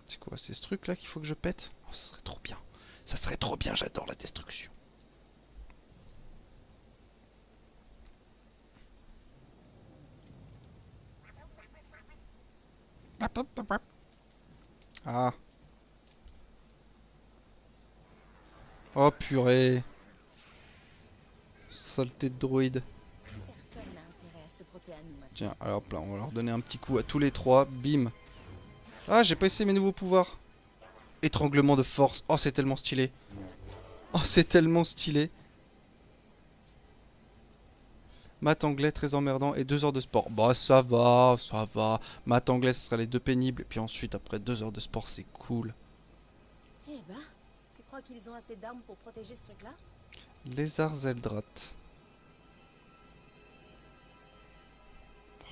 C'est quoi? C'est ce truc là qu'il faut que je pète? Oh, ça serait trop bien. Ça serait trop bien, j'adore la destruction. Ah. Oh purée. Saleté de droïde. Tiens, alors là, on va leur donner un petit coup à tous les trois. Bim. Ah, j'ai pas essayé mes nouveaux pouvoirs. Étranglement de force. Oh, c'est tellement stylé. Oh, c'est tellement stylé. Maths anglais très emmerdant et 2 heures de sport. Bah ça va, ça va. Maths anglais, ce sera les 2 pénibles. Et puis ensuite, après 2 heures de sport, c'est cool.
Eh ben, tu crois qu'ils ont assez d'armes pour protéger ce truc-là?
Lézard Zeldrat.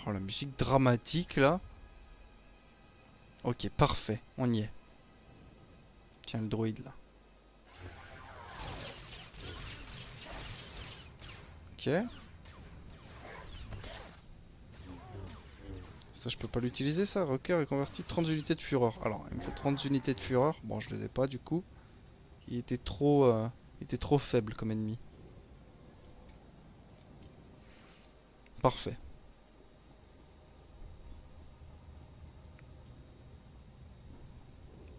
Oh, la musique dramatique là. Ok, parfait, on y est. Tiens, le droïde là. Ok. Ça, je peux pas l'utiliser ça. Rocker est converti 30 unités de fureur. Alors, il me faut 30 unités de fureur. Bon, je les ai pas du coup. Il était trop faible comme ennemi. Parfait.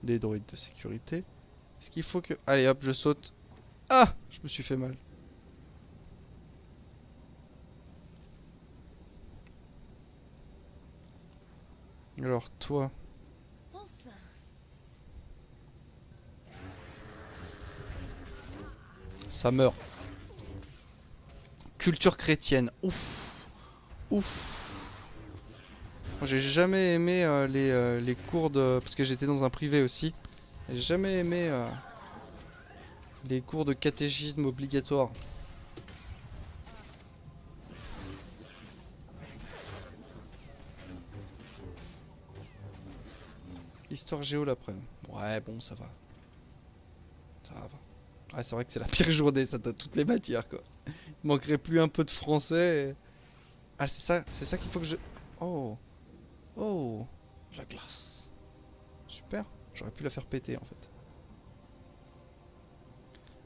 Des droïdes de sécurité. Est-ce qu'il faut que... Allez hop, je saute. Ah! Je me suis fait mal. Alors, toi...
Enfin.
Ça meurt. Culture chrétienne. Ouf. Ouf. Moi, j'ai jamais aimé les cours de... Parce que j'étais dans un privé aussi. J'ai jamais aimé les cours de catéchisme obligatoires. Histoire géo l'après-midi. Ouais, bon, ça va. Ça va. Ah, c'est vrai que c'est la pire journée, ça t'a toutes les matières, quoi. Il manquerait plus un peu de français. Ah, c'est ça qu'il faut que je... Oh. Oh. La glace. Super. J'aurais pu la faire péter, en fait.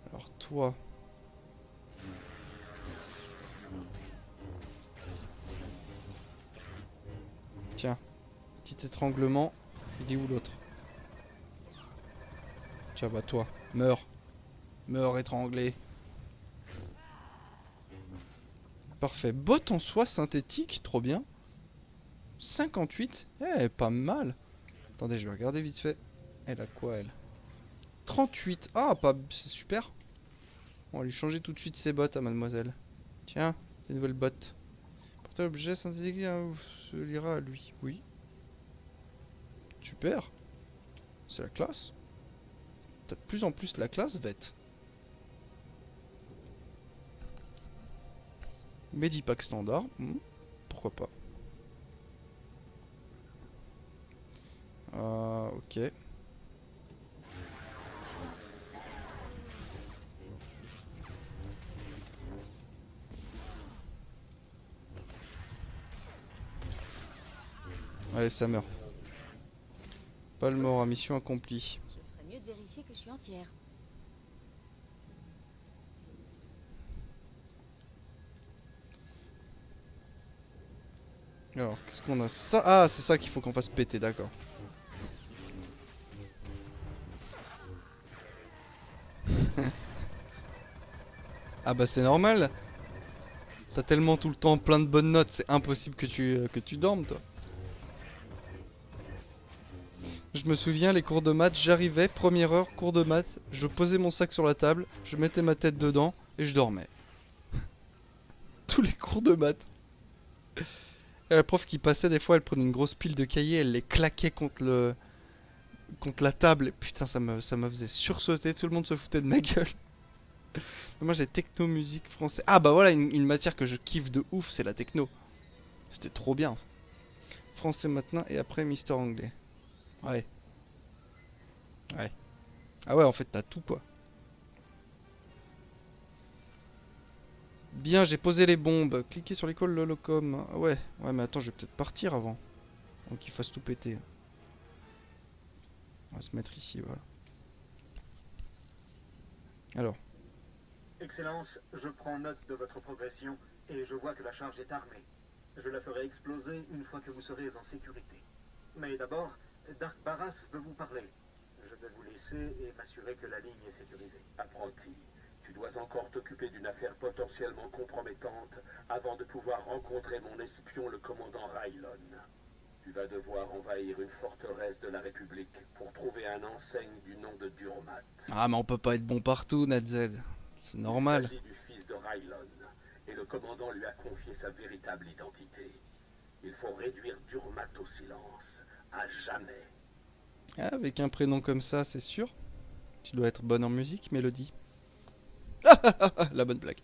Alors, toi... Tiens. Petit étranglement. Il est où l'autre? Tiens, bah toi. Meurs. Meurs étranglé. Parfait. Botte en soie synthétique. Trop bien. 58. Eh, pas mal. Attendez, je vais regarder vite fait. Elle a quoi, elle? 38. Ah, pas... c'est super. On va lui changer tout de suite ses bottes à mademoiselle. Tiens, des nouvelles bottes. Porter l'objet synthétique se lira à lui. Oui. Super. C'est la classe. T'as de plus en plus la classe, Vette. Medipack standard. Pourquoi pas. Ok. Allez, ça meurt. Pas le mort à mission accomplie.
Je ferais mieux de vérifier que je suis entière.
Alors, qu'est-ce qu'on a? Ça, ah, c'est ça qu'il faut qu'on fasse péter, d'accord. Ah bah c'est normal. T'as tellement tout le temps plein de bonnes notes, c'est impossible que tu dormes, toi. Je me souviens, les cours de maths, j'arrivais, première heure, cours de maths, je posais mon sac sur la table, je mettais ma tête dedans et je dormais. Tous les cours de maths. Et la prof qui passait, des fois, elle prenait une grosse pile de cahiers, elle les claquait contre la table. Et putain, ça me faisait sursauter, tout le monde se foutait de ma gueule. Moi, j'ai techno, musique, français. Ah bah voilà, une matière que je kiffe de ouf, c'est la techno. C'était trop bien. Français maintenant et après Mister Anglais. Ouais. Ouais. Ah ouais, en fait, t'as tout, quoi. Bien, j'ai posé les bombes. Cliquez sur l'école Lolocom. Ah ouais. Ouais, mais attends, je vais peut-être partir avant. Donc qu'il fasse tout péter. On va se mettre ici, voilà. Alors.
Excellence, je prends note de votre progression et je vois que la charge est armée. Je la ferai exploser une fois que vous serez en sécurité. Mais d'abord, Dark Barras veut vous parler. Je vais vous laisser et m'assurer que la ligne est sécurisée.
Apprenti, tu dois encore t'occuper d'une affaire potentiellement compromettante avant de pouvoir rencontrer mon espion, le commandant Rylon. Tu vas devoir envahir une forteresse de la République pour trouver un enseigne du nom de Durmat.
Ah, mais on peut pas être bon partout, Natzed. C'est normal.
Il s'agit du fils de Rylon, et le commandant lui a confié sa véritable identité. Il faut réduire Durmat au silence, à jamais.
Ah, avec un prénom comme ça, c'est sûr. Tu dois être bonne en musique, Mélodie. Ah, la bonne blague.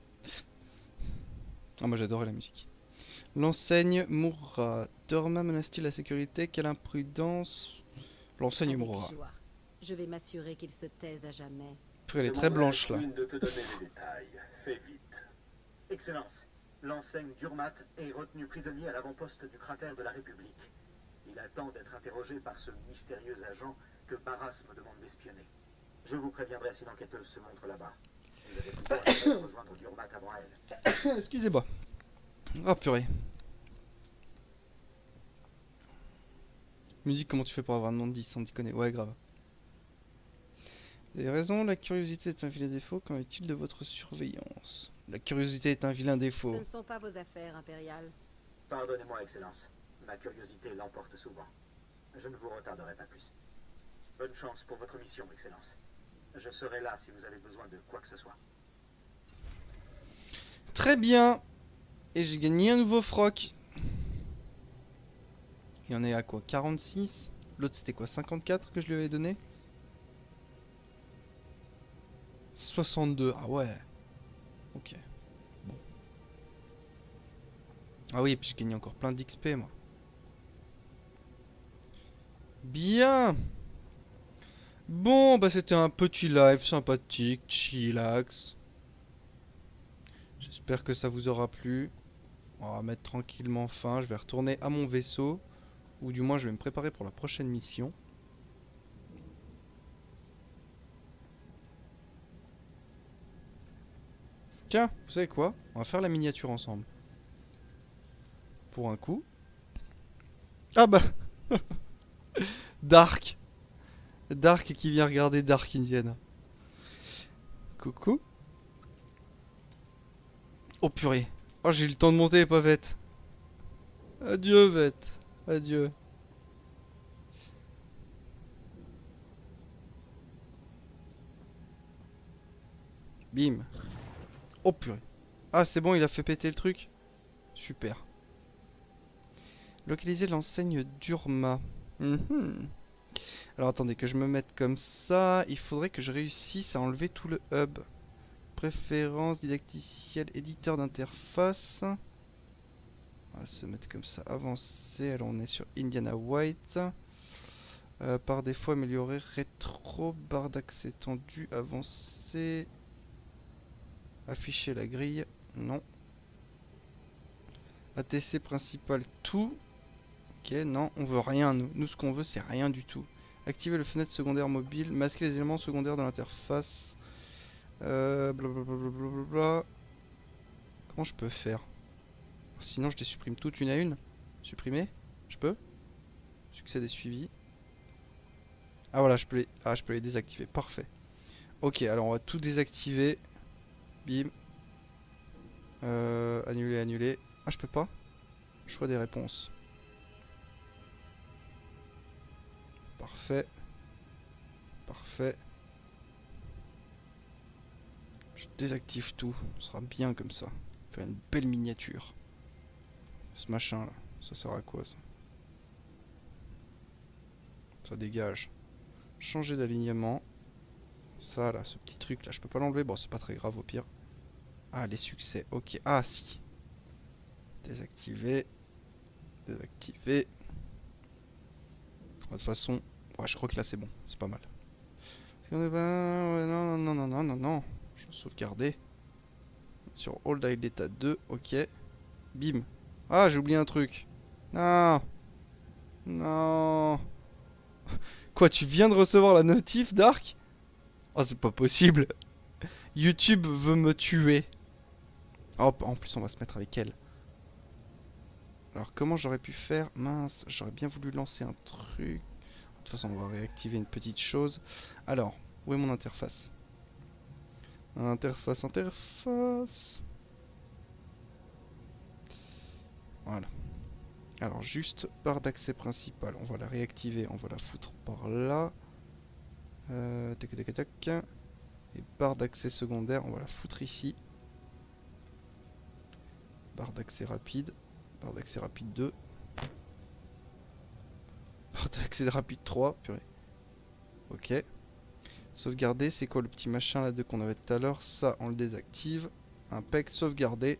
Ah, moi j'adorais la musique. L'enseigne mourra. Dorma menace-t-il la sécurité? Quelle imprudence. L'enseigne
Avec
mourra.
joie. Je vais m'assurer qu'il se taise à jamais.
Puis elle est très blanche là.
De te donner les détails. Fais vite.
Excellence, l'enseigne Durmat est retenu prisonnier à l'avant-poste du cratère de la République. Il attend d'être interrogé par ce mystérieux agent que Barras me demande d'espionner. Je vous préviendrai si l'enquêteuse se montre là-bas. Vous avez plutôt intérêt de rejoindre Durmat avant elle.
Excusez-moi. Ah purée. Musique, comment tu fais pour avoir un nom de 10 sans déconner? Ouais, grave. Vous avez raison, la curiosité est un vilain défaut. Qu'en est-il de votre surveillance? La curiosité est un vilain défaut.
Ce ne sont pas vos affaires, Impérial.
Pardonnez-moi, Excellence. Ma curiosité l'emporte souvent. Je ne vous retarderai pas plus. Bonne chance pour votre mission, Excellence. Je serai là si vous avez besoin de quoi que ce soit.
Très bien. Et j'ai gagné un nouveau froc. Il y en est à quoi? 46? L'autre c'était quoi? 54 que je lui avais donné? 62. Ah ouais. Ok. Bon. Ah oui, et puis je gagne encore plein d'XP moi. Bien. Bon, bah c'était un petit live sympathique, chillax. J'espère que ça vous aura plu. On va mettre tranquillement fin. Je vais retourner à mon vaisseau. Ou du moins, je vais me préparer pour la prochaine mission. Tiens, vous savez quoi? On va faire la miniature ensemble. Pour un coup. Ah bah Dark. Dark qui vient regarder Dark Indiana. Coucou. Oh purée. Oh, j'ai eu le temps de monter, pas Vette. Adieu, Vette. Adieu. Bim. Oh purée. Ah, c'est bon, il a fait péter le truc. Super. Localiser l'enseigne Durma. Alors attendez, que je me mette comme ça. Il faudrait que je réussisse à enlever tout le hub. Préférence, didacticiel, éditeur d'interface. On va se mettre comme ça, avancer. Alors on est sur Indiana White. Par défaut, améliorer, rétro, barre d'accès tendue, avancer. Afficher la grille, non. ATC principal, tout. Ok, non, on veut rien, nous. Nous, ce qu'on veut, c'est rien du tout. Activer le fenêtre secondaire mobile, masquer les éléments secondaires de l'interface. Blablabla. Comment je peux faire? Sinon, je les supprime toutes une à une. Supprimer? Je peux? Succès des suivis. Ah voilà, je peux les désactiver. Parfait. Ok, alors on va tout désactiver. Bim. Annuler, annuler. Ah, je peux pas? Choix des réponses. Parfait. Parfait. Je désactive tout. Ce sera bien comme ça. Faire une belle miniature. Ce machin là. Ça sert à quoi ça? Ça dégage. Changer d'alignement. Ça là, ce petit truc là, je peux pas l'enlever. Bon, c'est pas très grave au pire. Ah, les succès. Ok. Ah, si. Désactiver. Désactiver. De toute façon, ouais, je crois que là c'est bon. C'est pas mal. Ouais, non, non, non, non, non, non. Je vais sauvegarder. Sur Hold Data 2. Ok. Bim. Ah, j'ai oublié un truc. Non. Non. Quoi, tu viens de recevoir la notif, Dark? Oh, c'est pas possible. YouTube veut me tuer. Oh, en plus, on va se mettre avec elle. Alors, comment j'aurais pu faire? Mince, j'aurais bien voulu lancer un truc. De toute façon, on va réactiver une petite chose. Alors, où est mon interface? Interface, interface. Voilà. Alors juste barre d'accès principale, on va la réactiver, on va la foutre par là. Tac tac tac. Et barre d'accès secondaire, on va la foutre ici. Barre d'accès rapide. Barre d'accès rapide 2. Barre d'accès rapide 3. Purée. Ok. Sauvegarder, c'est quoi le petit machin là de qu'on avait tout à l'heure? Ça, on le désactive. Impec, sauvegarder.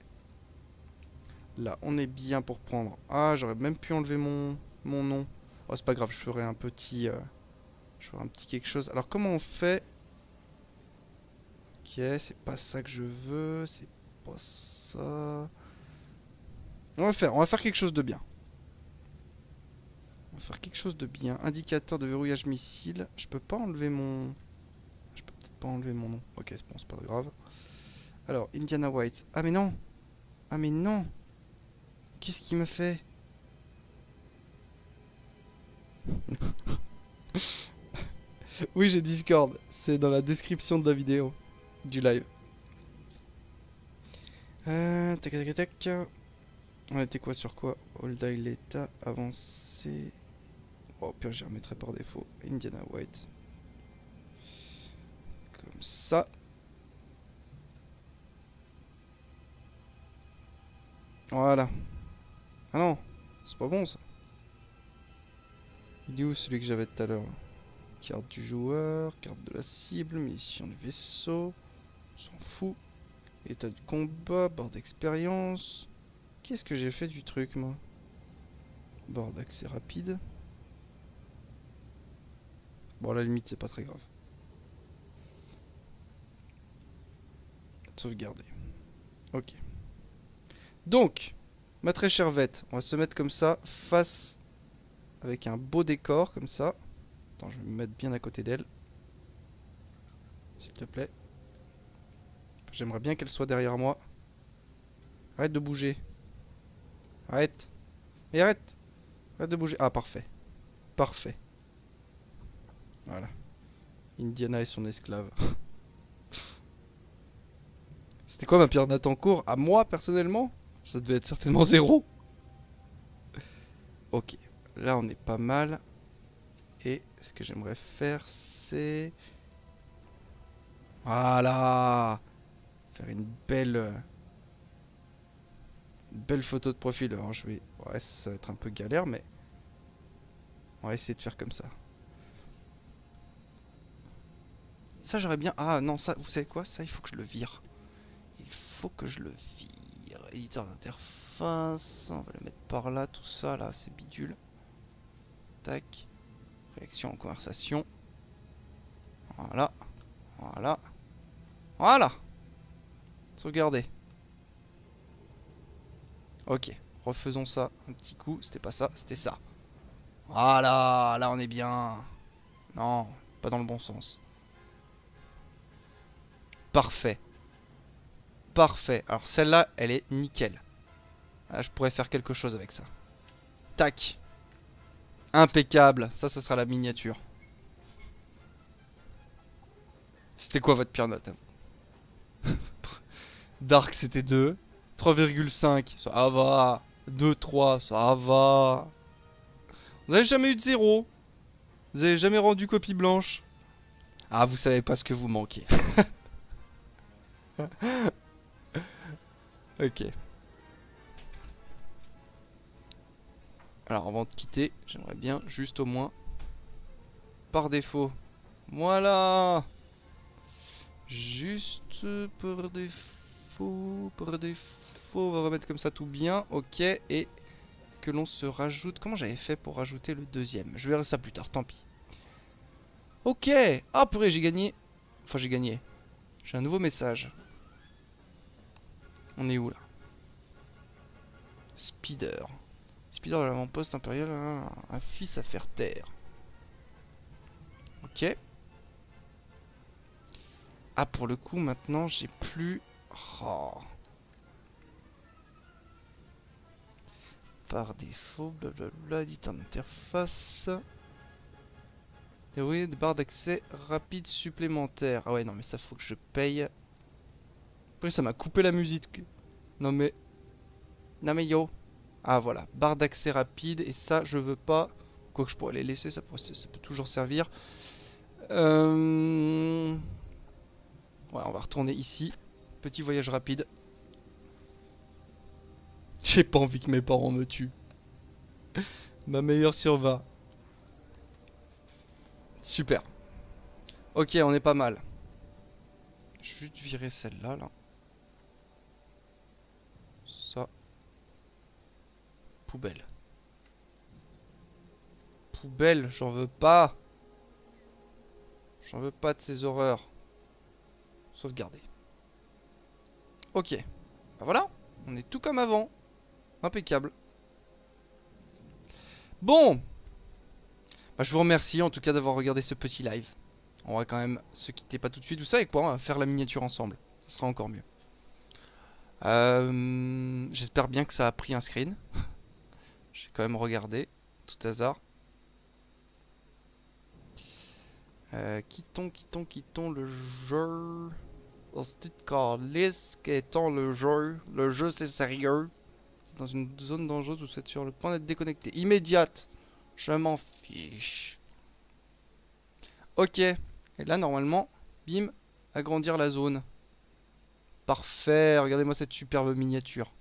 Là, on est bien pour prendre. Ah, j'aurais même pu enlever mon nom. Oh, c'est pas grave, je ferai un petit... je ferai un petit quelque chose. Alors, comment on fait? Ok, c'est pas ça que je veux. C'est pas ça. On va faire quelque chose de bien. On va faire quelque chose de bien. Indicateur de verrouillage missile. Je peux pas enlever mon... Je peux peut-être pas enlever mon nom. Ok, c'est bon, c'est pas grave. Alors, Indiana White. Ah, mais non! Ah, mais non! Qu'est-ce qu'il me fait? Oui, j'ai Discord. C'est dans la description de la vidéo. Du live. Tac tac tac. On était quoi sur quoi? Hold l'état, avancer. Oh, pire, j'y remettrai par défaut. Indiana White. Comme ça. Voilà. Ah non, c'est pas bon ça. Il est où celui que j'avais tout à l'heure? Carte du joueur, carte de la cible, munitions du vaisseau. On s'en fout. État de combat, barre d'expérience. Qu'est-ce que j'ai fait du truc moi? Barre d'accès rapide. Bon, à la limite, c'est pas très grave. Sauvegarder. Ok. Donc, ma très chère Vette, on va se mettre comme ça, face avec un beau décor, comme ça. Attends, je vais me mettre bien à côté d'elle. S'il te plaît. J'aimerais bien qu'elle soit derrière moi. Arrête de bouger. Arrête. Mais arrête. Arrête de bouger. Ah, parfait. Parfait. Voilà. Indiana et son esclave. C'était quoi ma pire note en cours? À moi, personnellement? Ça devait être certainement 0. Ok. Là, on est pas mal. Et ce que j'aimerais faire, c'est... Voilà. Faire une belle photo de profil. Alors, je vais... Ouais, ça va être un peu galère, mais... On va essayer de faire comme ça. Ça, j'aurais bien... Ah, non, ça, vous savez quoi? Ça, il faut que je le vire. Il faut que je le vire. Éditeur d'interface. On va le mettre par là, tout ça, là, c'est bidule. Tac. Réaction en conversation. Voilà. Voilà. Voilà. Sauvegarder. Ok. Refaisons ça un petit coup. C'était pas ça, c'était ça. Voilà. Là, on est bien. Non, pas dans le bon sens. Parfait. Parfait. Alors, celle-là, elle est nickel. Ah, je pourrais faire quelque chose avec ça. Tac. Impeccable. Ça sera la miniature. C'était quoi votre pire note? Dark, c'était 2. 3,5. Ça va. 2, 3. Ça va. Vous avez jamais eu de 0. Vous avez jamais rendu copie blanche. Ah, vous savez pas ce que vous manquez. Ok. Alors avant de quitter, j'aimerais bien juste au moins par défaut. Voilà. Juste par défaut, on va remettre comme ça tout bien. Ok. Et que l'on se rajoute. Comment j'avais fait pour rajouter le deuxième? Je verrai ça plus tard, tant pis. Ok. Ah purée, j'ai gagné. Enfin j'ai gagné. J'ai un nouveau message. On est où là? Speeder. Speeder de l'avant-poste impérial, un fils à faire taire. Ok. Ah, pour le coup, maintenant, j'ai plus... Oh. Par défaut, blablabla, éditeur d'interface. Et oui, des barres d'accès rapide supplémentaires. Ah ouais, non, mais ça, faut que je paye. Après, ça m'a coupé la musique. Non, mais... Non, mais yo. Ah voilà, barre d'accès rapide. Et ça, je veux pas. Quoique je pourrais les laisser, ça peut toujours servir. Ouais, on va retourner ici. Petit voyage rapide. J'ai pas envie que mes parents me tuent. Ma meilleure sur 20. Super. Ok, on est pas mal. Je vais juste virer celle-là, là. Ça. Poubelle. Poubelle, j'en veux pas. J'en veux pas de ces horreurs. Sauvegarder. Ok. Bah voilà, on est tout comme avant. Impeccable. Bon. Bah je vous remercie en tout cas d'avoir regardé ce petit live. On va quand même se quitter pas tout de suite. Vous savez quoi, on va faire la miniature ensemble. Ça sera encore mieux. J'espère bien que ça a pris un screen. J'ai quand même regardé. Tout hasard. Quittons le jeu. Quittons le jeu. Le jeu c'est sérieux. Dans une zone dangereuse où c'est sur le point d'être déconnecté. Immédiate. Je m'en fiche. Ok. Et là normalement, bim, agrandir la zone. Parfait. Regardez-moi cette superbe miniature.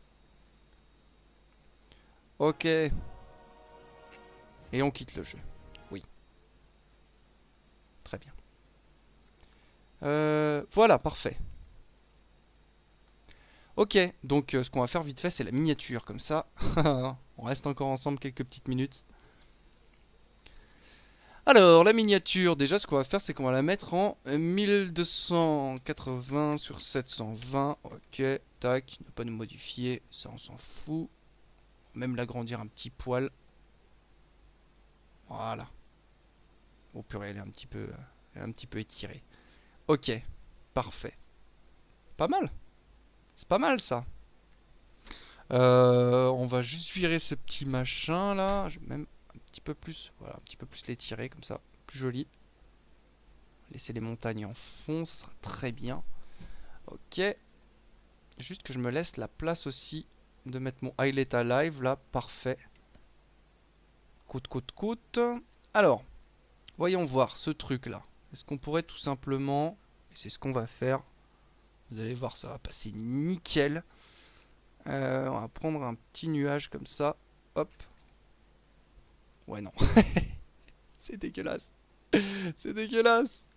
Ok. Et on quitte le jeu. Oui. Très bien. Voilà, parfait. Ok, donc ce qu'on va faire vite fait, c'est la miniature, comme ça. On reste encore ensemble quelques petites minutes. Alors, la miniature, déjà, ce qu'on va faire, c'est qu'on va la mettre en 1280 sur 720. Ok, tac, ne pas nous modifier, ça on s'en fout. Même l'agrandir un petit poil. Voilà. Au purée, elle est un petit peu étirée. Ok, parfait. Pas mal. C'est pas mal ça. On va juste virer ce petit machin là. Je vais même un petit peu plus, voilà, un petit peu plus l'étirer comme ça, plus joli. Laisser les montagnes en fond, ça sera très bien. Ok. Juste que je me laisse la place aussi de mettre mon highlight à live là, parfait. Coûte. Alors, voyons voir ce truc là. Est-ce qu'on pourrait tout simplement, et c'est ce qu'on va faire. Vous allez voir, ça va passer nickel. On va prendre un petit nuage comme ça. Hop. Ouais, non. C'est dégueulasse. C'est dégueulasse.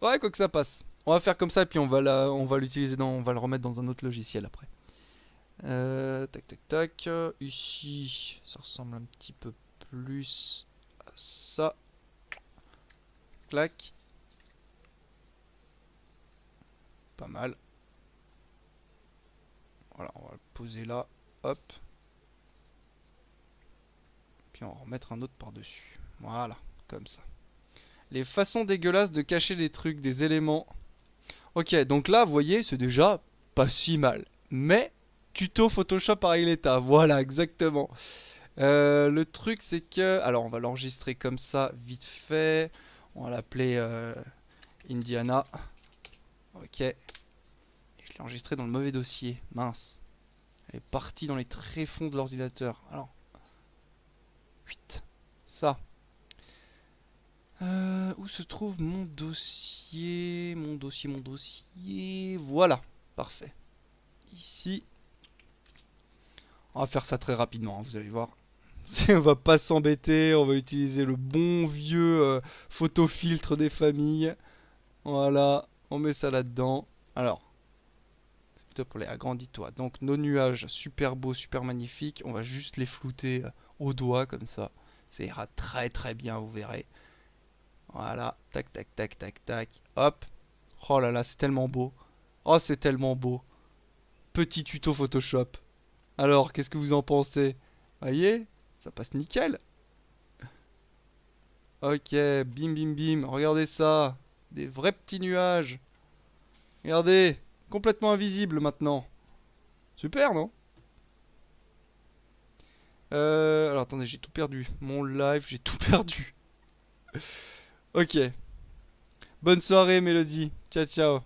Ouais, quoi que ça passe. On va faire comme ça, et puis on va l'utiliser on va le remettre dans un autre logiciel après. Tac. Ici, ça ressemble un petit peu plus à ça. Clac. Pas mal. Voilà, on va le poser là. Hop. Puis on va en remettre un autre par-dessus. Voilà, comme ça. Les façons dégueulasses de cacher des trucs, des éléments. Ok, donc là, vous voyez, c'est déjà pas si mal. Mais, tuto Photoshop par l'état. Voilà, exactement. Le truc, c'est que... Alors, on va l'enregistrer comme ça, vite fait. On va l'appeler Indiana. Ok. Et je l'ai enregistré dans le mauvais dossier. Mince. Elle est partie dans les tréfonds de l'ordinateur. Alors. 8. Ça. Où se trouve mon dossier? Mon dossier. Voilà. Parfait. Ici. On va faire ça très rapidement, hein, vous allez voir. On va pas s'embêter. On va utiliser le bon vieux photofiltre des familles. Voilà. On met ça là-dedans. Alors. C'est plutôt pour les agrandis-toi. Donc nos nuages super beaux, super magnifiques. On va juste les flouter au doigt comme ça. Ça ira très très bien, vous verrez. Voilà, tac. Hop. Oh là là, c'est tellement beau. Oh, c'est tellement beau. Petit tuto Photoshop. Alors, qu'est-ce que vous en pensez? Voyez, ça passe nickel. Ok, bim. Regardez ça. Des vrais petits nuages. Regardez, complètement invisible maintenant. Super, non? Alors attendez, j'ai tout perdu. Mon live, j'ai tout perdu. Ok. Bonne soirée, Mélodie. Ciao.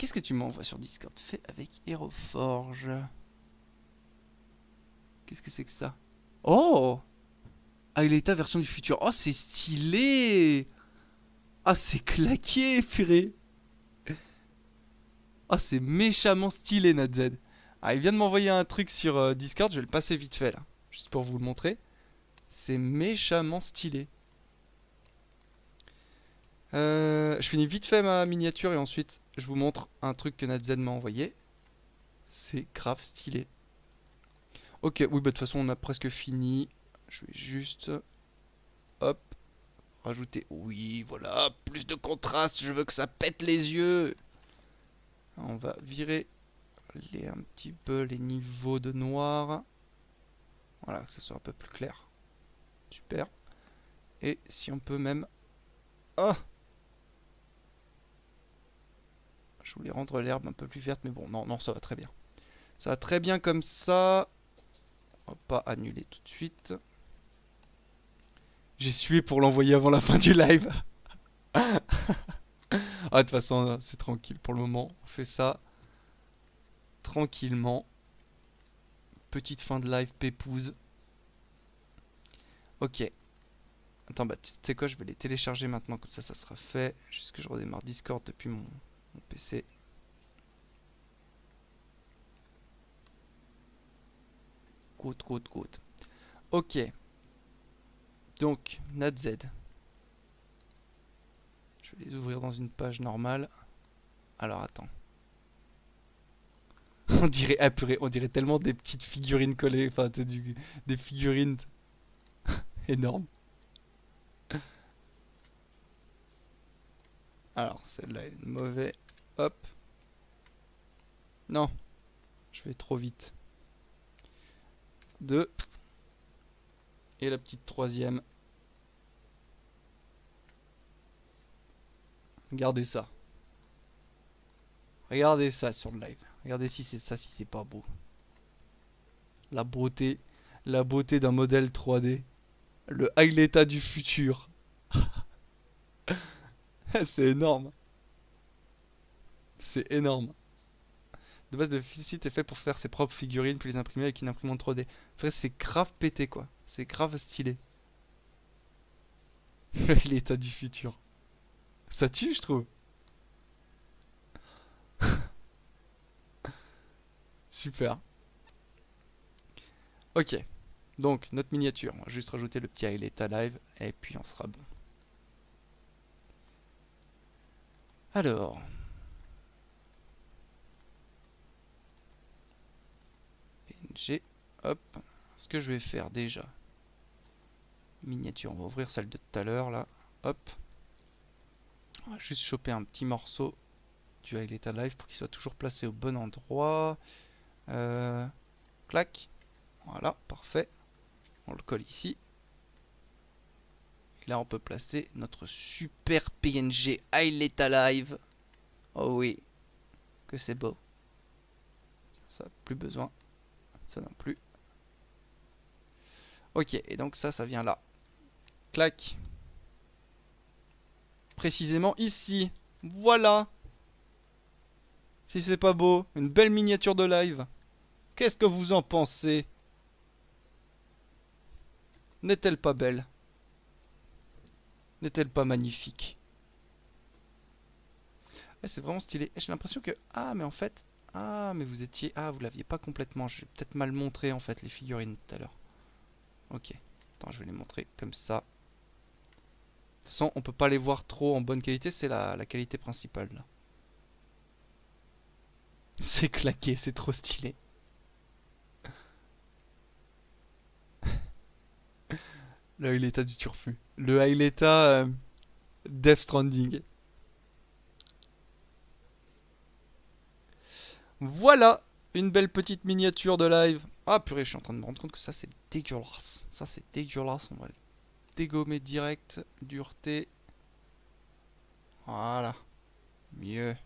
Qu'est-ce que tu m'envoies sur Discord? Fait avec Aeroforge. Qu'est-ce que c'est que ça? Oh! Aileta version du futur. Oh, c'est stylé! Ah, c'est claqué, purée! Ah, c'est méchamment stylé, NatZ. Ah, il vient de m'envoyer un truc sur Discord, je vais le passer vite fait, là. Juste pour vous le montrer. C'est méchamment stylé. Je finis vite fait ma miniature et ensuite je vous montre un truc que NatZ m'a envoyé. C'est grave stylé. Ok, oui, bah de toute façon on a presque fini. Je vais juste... Hop. Rajouter... Oui, voilà, plus de contraste, je veux que ça pète les yeux. On va virer un petit peu les niveaux de noir. Voilà, que ça soit un peu plus clair. Super. Et si on peut même... Ah! Je voulais rendre l'herbe un peu plus verte, mais bon, non, non, ça va très bien. Ça va très bien comme ça. On va pas annuler tout de suite. J'ai sué pour l'envoyer avant la fin du live. Ah, de toute façon, c'est tranquille pour le moment. On fait ça tranquillement. Petite fin de live pépouze. Ok. Attends, bah tu sais quoi, je vais les télécharger maintenant, comme ça sera fait. Juste que je redémarre Discord depuis mon PC. Good. Ok. Donc, NatZ. Je vais les ouvrir dans une page normale. Alors, attends. On dirait, ah, purée, on dirait tellement des petites figurines collées. Enfin, des figurines énormes. Alors, celle-là est mauvais. Hop. Non. Je vais trop vite. 2. Et la petite troisième. Regardez ça. Regardez ça sur le live. Regardez si c'est ça, si c'est pas beau. La beauté d'un modèle 3D. Le Aileta du futur. C'est énorme. C'est énorme. De base, le site est fait pour faire ses propres figurines puis les imprimer avec une imprimante 3D. Après, c'est grave pété quoi. C'est grave stylé. Le Aileta du futur. Ça tue, je trouve. Super. Ok. Donc, notre miniature. On va juste rajouter le petit Aileta live. Et puis, on sera bon. Alors. PNG. Hop. Ce que je vais faire déjà. Miniature. On va ouvrir celle de tout à l'heure, là. Hop. On va juste choper un petit morceau du Aileta live pour qu'il soit toujours placé au bon endroit. Clac. Voilà, parfait. On le colle ici. Et là, on peut placer notre super PNG Aileta live. Oh oui, que c'est beau. Ça, plus besoin. Ça non plus. Ok, et donc ça vient là. Clac. Précisément ici. Voilà. Si c'est pas beau, une belle miniature de live. Qu'est-ce que vous en pensez? N'est-elle pas belle? N'est-elle pas magnifique? Ouais, c'est vraiment stylé. J'ai l'impression que... Ah, mais en fait... Ah, mais vous étiez... Ah, vous l'aviez pas complètement. Je vais peut-être mal montrer, en fait, les figurines tout à l'heure. Ok. Attends, je vais les montrer comme ça. De toute façon, on peut pas les voir trop en bonne qualité. C'est la qualité principale, là. C'est claqué, c'est trop stylé. Le Aileta du turfu. Le Aileta Death Stranding. Voilà une belle petite miniature de live. Ah purée, je suis en train de me rendre compte que ça c'est dégueulasse. Ça c'est dégueulasse, on va le dégommer direct. Dureté. Voilà. Mieux.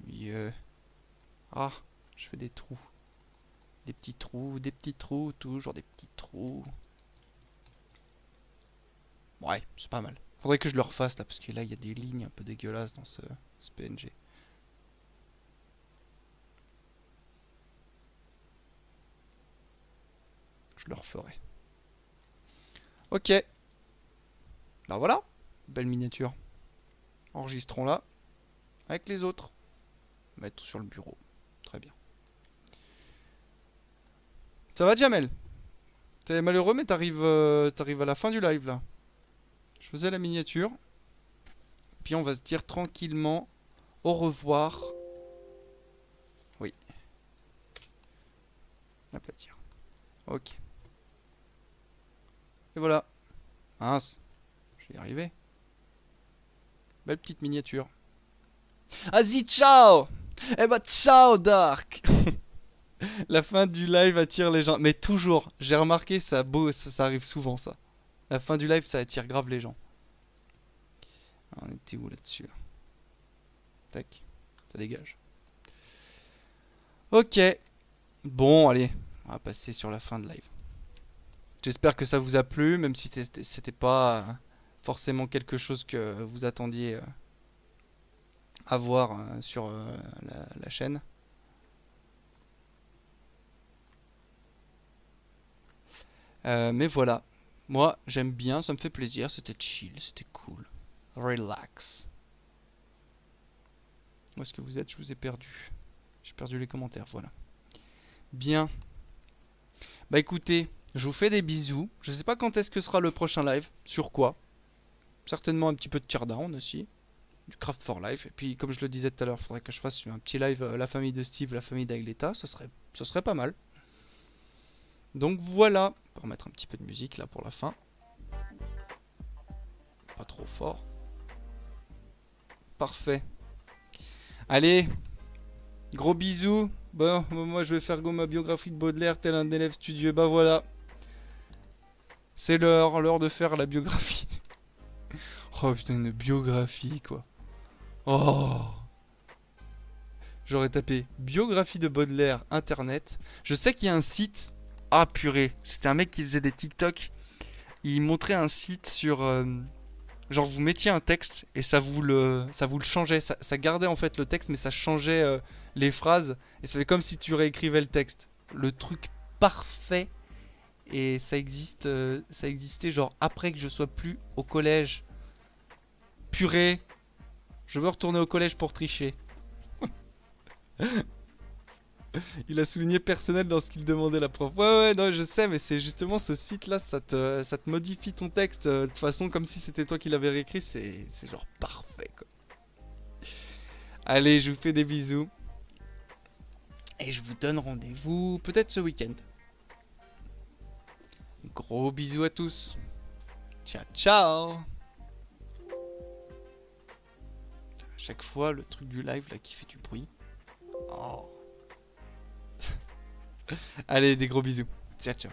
Mieux. Ah, je fais des trous. Des petits trous, toujours des petits trous. Ouais, c'est pas mal. Faudrait que je le refasse là, parce que là il y a des lignes un peu dégueulasses dans ce PNG. Je le referai. Ok. Bah voilà. Belle miniature. Enregistrons-la. Avec les autres. Mettre sur le bureau. Très bien. Ça va, Jamel? T'es malheureux, mais t'arrives à la fin du live, là. Je faisais la miniature. Puis on va se dire tranquillement au revoir. Oui. Aplatir. Ok. Et voilà. Mince. Je vais y arriver. Belle petite miniature. Vas-y, ciao! Eh bah, ciao, Dark! La fin du live attire les gens. Mais toujours, j'ai remarqué, ça arrive souvent, ça. La fin du live, ça attire grave les gens. On était où là-dessus là? Tac. Ça dégage. Ok. Bon, allez. On va passer sur la fin de live. J'espère que ça vous a plu, même si c'était pas forcément quelque chose que vous attendiez à voir sur la chaîne. Mais voilà. Moi, j'aime bien, ça me fait plaisir. C'était chill, c'était cool. Relax. Où est-ce que vous êtes? Je vous ai perdu. J'ai perdu les commentaires, voilà. Bien. Bah écoutez, je vous fais des bisous. Je sais pas quand est-ce que sera le prochain live. Sur quoi? Certainement un petit peu de teardown aussi. Du Craft for Life. Et puis, comme je le disais tout à l'heure, il faudrait que je fasse un petit live la famille de Steve, la famille d'Agleta. Ce serait pas mal. Donc voilà. On va remettre un petit peu de musique là pour la fin. Pas trop fort. Parfait. Allez. Gros bisous. Bon, moi je vais faire go ma biographie de Baudelaire tel un élève studieux. Bah voilà. C'est l'heure de faire la biographie. Oh putain, une biographie quoi. Oh. J'aurais tapé biographie de Baudelaire internet. Je sais qu'il y a un site. Ah purée, c'était un mec qui faisait des TikTok. Il montrait un site sur genre vous mettiez un texte et ça vous le changeait, ça gardait en fait le texte mais ça changeait les phrases et ça fait comme si tu réécrivais le texte. Le truc parfait. Et ça existait genre après que je sois plus au collège. Purée, je veux retourner au collège pour tricher. Il a souligné personnel dans ce qu'il demandait la prof. Ouais, non, je sais, mais c'est justement ce site-là, ça te modifie ton texte de façon comme si c'était toi qui l'avais réécrit. C'est genre parfait, quoi. Allez, je vous fais des bisous. Et je vous donne rendez-vous peut-être ce week-end. Gros bisous à tous. Ciao, ciao. À chaque fois, le truc du live là qui fait du bruit. Oh. Allez, des gros bisous. Ciao, ciao.